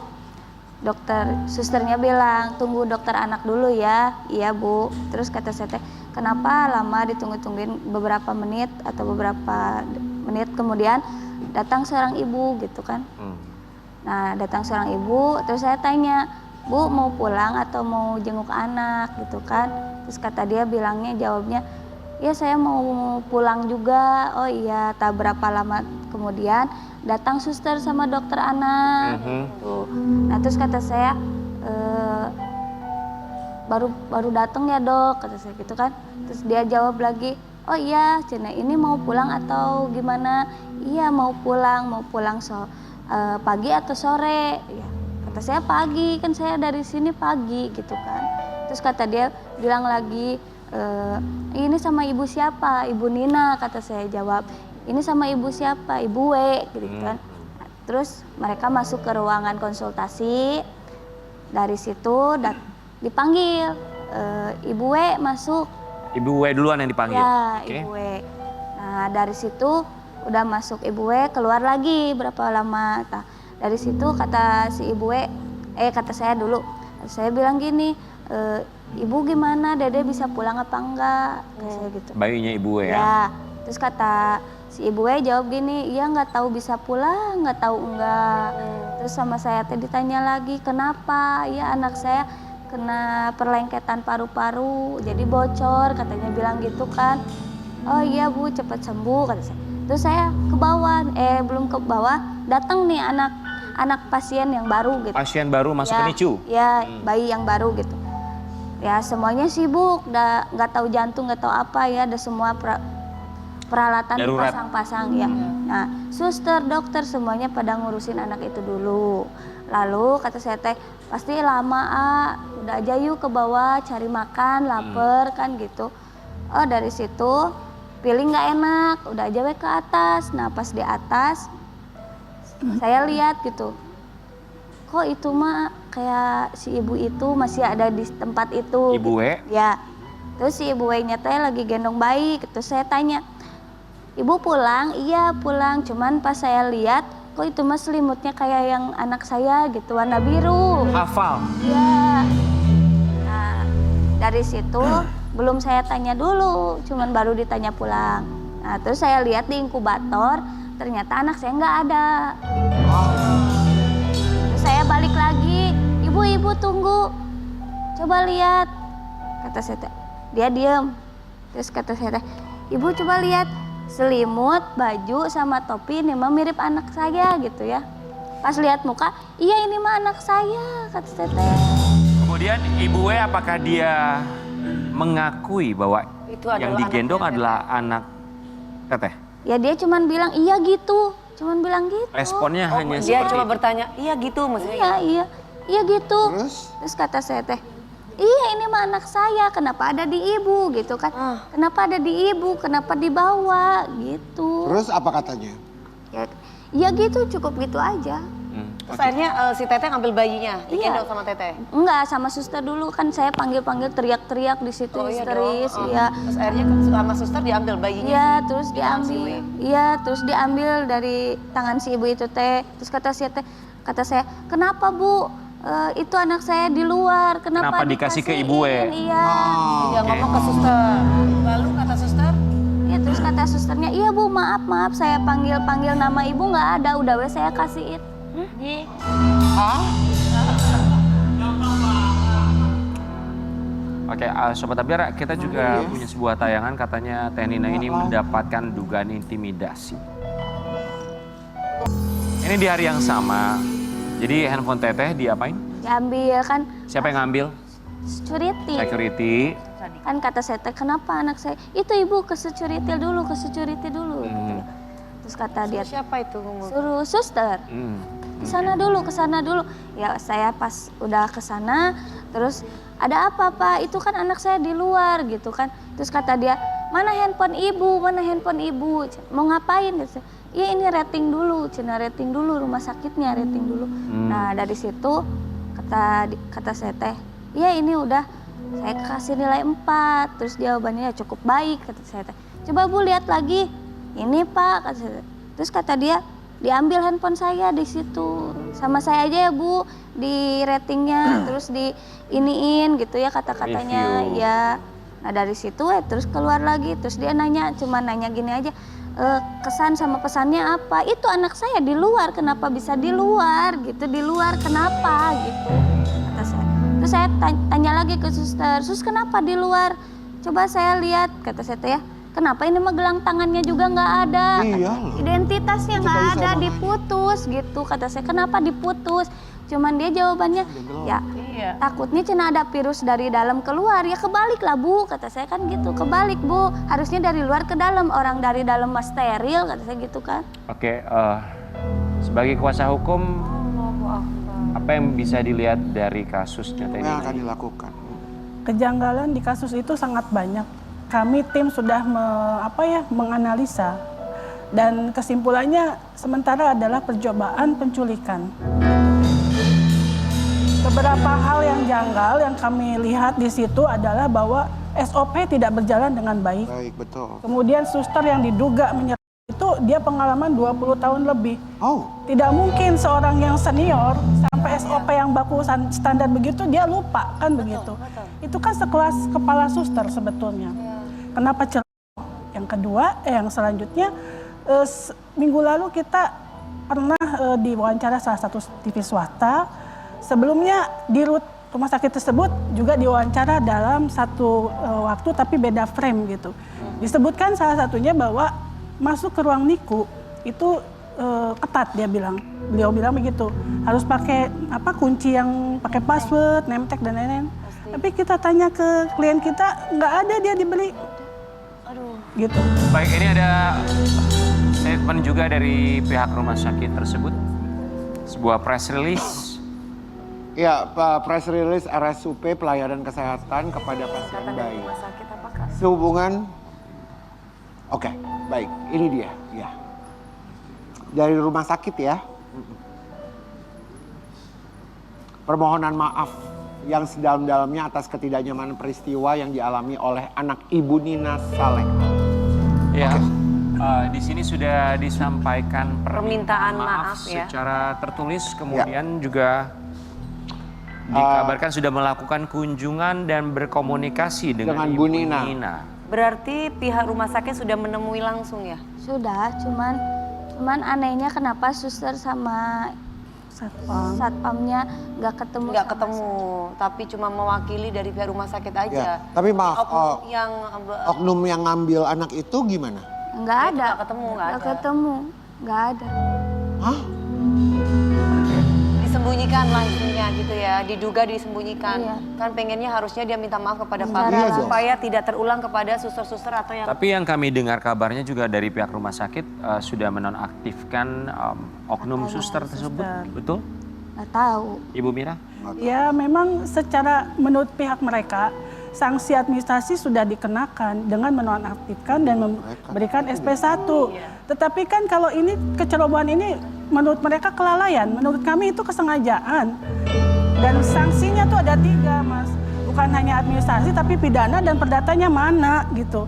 susternya bilang tunggu dokter anak dulu ya. Iya Bu. Terus kata saya teh kenapa lama ditunggu-tungguin beberapa menit atau beberapa menit kemudian datang seorang ibu gitu kan. Nah datang seorang ibu terus saya tanya, Bu mau pulang atau mau jenguk anak gitu kan. Terus kata dia bilangnya jawabnya ya saya mau pulang juga. Oh iya, tak berapa lama kemudian datang suster sama dokter anak. Gitu. Nah terus kata saya baru datang ya dok, kata saya gitu kan. Terus dia jawab lagi, oh iya Cina ini mau pulang atau gimana? Iya mau pulang pagi atau sore? Ya, kata saya pagi, kan saya dari sini pagi gitu kan. Terus kata dia bilang lagi, ini sama ibu siapa? Ibu Nina, kata saya jawab. Ini sama ibu siapa? Ibu W, gitu kan. Terus mereka masuk ke ruangan konsultasi. Dari situ dipanggil, Ibu W masuk. Ibu W duluan yang dipanggil? Ya, Ibu W. Nah dari situ udah masuk Ibu W, keluar lagi berapa lama. Nah, dari situ kata si Ibu W, kata saya dulu. Saya bilang gini, Ibu gimana, Dede bisa pulang apa enggak? Kata saya gitu. Bayinya Ibu W ya? Ya, terus kata si Ibu W jawab gini, iya nggak tahu bisa pulang, nggak tahu enggak. Terus sama saya teh ditanya lagi, kenapa? Ya anak saya kena perlengketan paru-paru, jadi bocor, katanya bilang gitu kan. Oh iya Bu, cepat sembuh, kata saya. Terus saya ke bawah, belum ke bawah, datang nih anak pasien yang baru gitu. Pasien baru masuk ya, ke NICU? Ya, bayi yang baru gitu. Ya semuanya sibuk, nggak tahu jantung, nggak tahu apa ya, ada semua peralatan dipasang-pasang ya. Nah, suster, dokter semuanya pada ngurusin anak itu dulu. Lalu kata saya teh, pasti lama udah aja yuk ke bawah cari makan, lapar kan gitu. Oh dari situ pilih nggak enak, udah aja we ke atas. Nah pas di atas saya lihat gitu, kok itu mah kayak si ibu itu masih ada di tempat itu. Ibu W? Ya, terus si ibu W-nya teh lagi gendong bayi. Terus saya tanya, Ibu pulang? Iya pulang, cuman pas saya lihat kok itu mah selimutnya kayak yang anak saya gitu, warna biru. Hafal? Iya. Nah dari situ belum saya tanya dulu, cuman baru ditanya pulang. Nah terus saya lihat di inkubator, ternyata anak saya nggak ada. Terus saya balik lagi, ibu tunggu, coba lihat. Kata saya teh, dia diem. Terus kata saya teh, Ibu coba lihat. Selimut, baju, sama topi ini mah mirip anak saya gitu ya. Pas lihat muka, iya ini mah anak saya, kata Teteh. Kemudian Ibu W apakah dia mengakui bahwa Itu yang adalah digendong anaknya, adalah anak Teteh? Ya dia cuman bilang iya gitu, cuman bilang gitu. Responnya hanya Dia seperti cuma itu. bertanya, iya gitu maksudnya. Iya gitu. Terus? Terus kata saya teh, iya ini mah anak saya, kenapa ada di ibu gitu kan. Kenapa ada di ibu, kenapa dibawa gitu. Terus apa katanya? Ya gitu, cukup gitu aja. Terus akhirnya si Teteh ngambil bayinya, digendong Iya. sama Teteh. Enggak, sama suster dulu kan saya panggil-panggil teriak-teriak di situ histeris. dong. Iya. Terus akhirnya sama suster diambil bayinya. Iya, terus Di tangan si diambil. W. Iya, terus diambil dari tangan si ibu itu teh. Terus kata saya, "Kenapa, Bu? Itu anak saya di luar. Kenapa dikasih ke Ibu W?" Iya. Dia ngomong ke suster. Lalu kata suster, Ya, terus kata susternya, "Iya, Bu, maaf, saya panggil nama Ibu nggak ada. Udah we saya kasihin." Oke, Sobat Abiar, kita juga punya sebuah tayangan katanya Teh Nina ini mendapatkan dugaan intimidasi. Ini di hari yang sama. Jadi handphone Teteh diapain? Diambil kan Siapa yang ngambil? security. Security. Kan kata saya, "Teh, kenapa anak saya?" "Itu ibu ke security dulu, ke security dulu." Gitu ya. Terus kata dia, Siapa itu ngomong? suruh suster. Ke sana dulu, ke sana dulu. Ya saya pas udah ke sana, terus ada apa Pak? Itu kan anak saya di luar gitu kan. Terus kata dia, "Mana handphone ibu? Mana handphone ibu? Mau ngapain?" Gitu. "Iya ini rating dulu, cina rating dulu rumah sakitnya rating dulu." Nah dari situ kata saya teh, "Iya ini udah saya kasih nilai 4." Terus jawabannya, "Ya cukup baik," kata saya teh. "Coba Bu lihat lagi." "Ini Pak," kata saya. Terus kata dia, "Diambil handphone saya di situ. Sama saya aja ya Bu di ratingnya." Terus di iniin gitu ya kata-katanya. Review. Ya. Nah dari situ terus keluar lagi. Terus dia nanya, cuma nanya gini aja. Kesan sama pesannya apa? "Itu anak saya di luar, kenapa bisa di luar gitu? Di luar kenapa?" gitu kata saya. Terus saya tanya lagi ke suster, "Sus kenapa di luar? Coba saya lihat," kata saya teh ya. "Kenapa ini mah gelang tangannya juga nggak ada? Iya. Identitasnya nggak ada, diputus," gitu kata saya. "Kenapa diputus?" Cuman dia jawabannya, "Ya takutnya cina ada virus dari dalam keluar." "Ya kebalik lah Bu," kata saya kan gitu. "Kebalik Bu, harusnya dari luar ke dalam, orang dari dalam mah steril," kata saya gitu kan. Oke, sebagai kuasa hukum, apa yang bisa dilihat dari kasusnya Teh Yang Nina? akan dilakukan. Kejanggalan di kasus itu sangat banyak. Kami tim sudah menganalisa dan kesimpulannya sementara adalah percobaan penculikan. Beberapa hal yang janggal yang kami lihat di situ adalah bahwa SOP tidak berjalan dengan baik. Baik, betul. Kemudian suster yang diduga menyerang itu dia pengalaman 20 tahun lebih. Oh, Tidak mungkin seorang yang senior sampai SOP yang baku standar begitu dia lupa kan begitu. Itu kan sekelas kepala suster sebetulnya. Kenapa ceroboh? Yang kedua, yang selanjutnya minggu lalu kita pernah diwawancara salah satu TV swasta. Sebelumnya di rumah sakit tersebut juga diwawancara dalam satu waktu tapi beda frame gitu. Disebutkan salah satunya bahwa masuk ke ruang NICU itu ketat beliau bilang begitu. Harus pakai kunci yang pakai password, name tag dan lain-lain. Tapi kita tanya ke klien kita, nggak ada dia dibeli. Gitu. Baik, ini ada statement juga dari pihak rumah sakit tersebut. Sebuah press release. ya press release RSUP pelayanan kesehatan kepada pasien bayi. Sehubungan, oke, baik, ini dia, ya. Dari rumah sakit ya. Permohonan maaf yang sedalam-dalamnya atas ketidaknyamanan peristiwa yang dialami oleh anak Ibu Nina Saleh. Ya, di sini sudah disampaikan Permintaan maaf ya. secara tertulis, kemudian juga dikabarkan sudah melakukan kunjungan dan berkomunikasi dengan Bu Ibu Nina. Berarti pihak rumah sakit sudah menemui langsung ya? Sudah, cuman anehnya kenapa suster sama satpamnya nggak ketemu. Nggak ketemu, tapi cuma mewakili dari pihak rumah sakit aja. Ya, tapi maaf, Oknum yang oknum yang ngambil anak itu gimana? Nggak ada. nggak ketemu, nggak ada. Nggak ada. Hah? Disembunyikan lah intinya gitu ya, diduga disembunyikan. Iya. Kan pengennya harusnya dia minta maaf kepada Iya Pak dong. supaya tidak terulang kepada suster-suster atau yang Tapi yang kami dengar kabarnya juga dari pihak rumah sakit sudah menonaktifkan oknum suster tersebut, betul? Nggak tahu. Ibu Mira? Ya memang secara menurut pihak mereka sanksi administrasi sudah dikenakan dengan menonaktifkan dan memberikan SP1. Tetapi kan kalau ini kecerobohan ini menurut mereka kelalaian, menurut kami itu kesengajaan. Dan sanksinya tuh ada 3 Mas. Bukan hanya administrasi tapi pidana dan perdatanya mana gitu.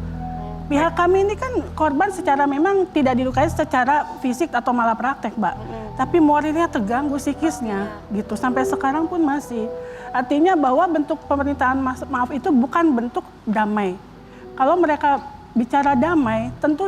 Pihak kami ini kan korban secara memang tidak dilukai secara fisik atau malah praktek, Mbak. Tapi moralnya terganggu psikisnya gitu. Sampai sekarang pun masih. Artinya bahwa bentuk permintaan maaf itu bukan bentuk damai. Kalau mereka bicara damai, tentu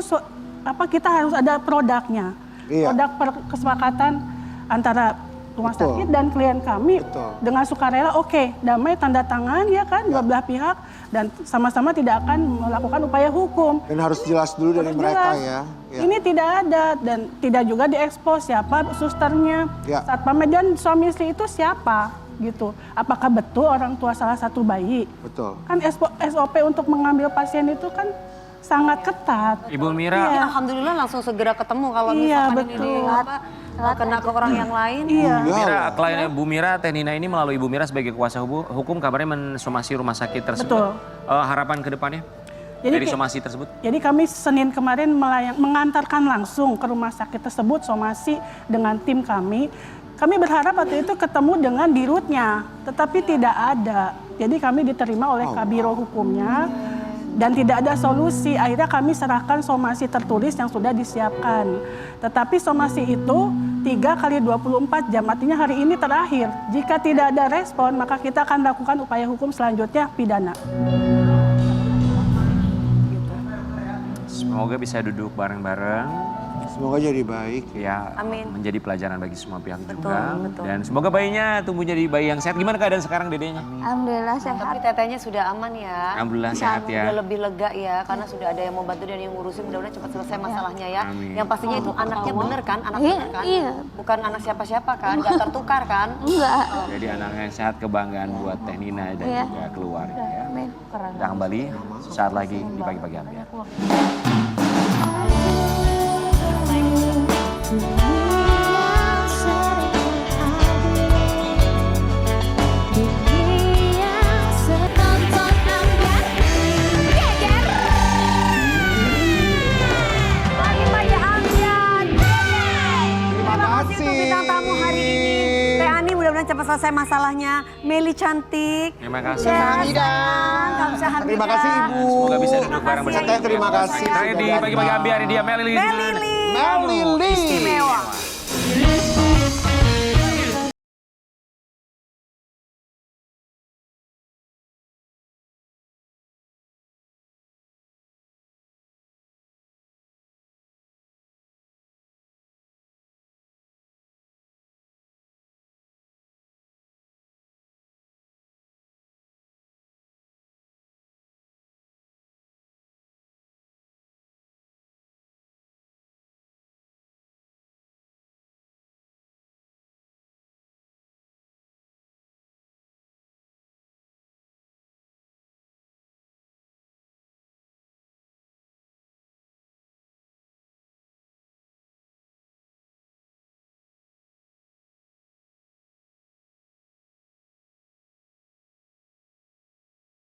kita harus ada produknya. Iya. Produk kesepakatan antara rumah Betul. sakit dan klien kami Betul. dengan sukarela oke, damai tanda tangan ya kan dua belah pihak dan sama-sama tidak akan melakukan upaya hukum. Dan harus jelas dulu dari Harus mereka jelas. ya. Ya. Ini tidak ada dan tidak juga diekspos siapa susternya, Ya. satpamnya dan suami istri itu siapa gitu. Apakah betul orang tua salah satu bayi? Betul. Kan SOP untuk mengambil pasien itu kan sangat ketat. Ibu Mira, Iya. Alhamdulillah langsung segera ketemu kalau Iya, misalkan betul. ini kena ke orang yang lain. Iya. Bu Mira, kliennya Bu Mira, Teh Nina ini melalui Bu Mira sebagai kuasa hukum kabarnya mensomasi rumah sakit tersebut. Betul. Harapan ke depannya Jadi dari ki- somasi tersebut? Jadi kami Senin kemarin mengantarkan langsung ke rumah sakit tersebut somasi dengan tim kami. Kami berharap waktu itu ketemu dengan dirutnya, tetapi tidak ada. Jadi kami diterima oleh Kabiro hukumnya dan tidak ada solusi. Akhirnya kami serahkan somasi tertulis yang sudah disiapkan. Tetapi somasi itu 3 kali 24 jam, artinya hari ini terakhir. Jika tidak ada respon, maka kita akan lakukan upaya hukum selanjutnya pidana. Semoga bisa duduk bareng-bareng. Semoga jadi baik. Ya, Amin. menjadi pelajaran bagi semua pihak Betul, juga. betul. Dan semoga bayinya tumbuh jadi bayi yang sehat. Gimana keadaan sekarang dedenya? Alhamdulillah Tapi sehat. tetenya sudah aman ya. Alhamdulillah sehat ya. Udah lebih lega ya karena sudah ada yang mau bantu dan yang ngurusin. Mudah-mudahan cepat selesai masalahnya ya. Amin. Yang pastinya itu anaknya bener kan? Anak Iya, bener kan? iya. Bukan anak siapa-siapa kan? Gak tertukar kan? Enggak. Jadi anaknya sehat, kebanggaan buat Teh Nina dan Iya. juga keluarga ya. Amin. Kita kembali sesaat lagi di Pagi-Pagi Ambiar. Pagi-pagi Ambiar. Terima Terima kasih kasih. untuk bintang tamu hari ini. Teh Ani mudah-mudahan cepat selesai masalahnya. Meli cantik. Terima kasih. Terima kasih Ibu. Semoga bisa duduk bareng bersama. Teh, terima kasih. Terakhir di Pagi-Pagi Ambiar ini dia Meli. Meli Meli Lee. istimewa.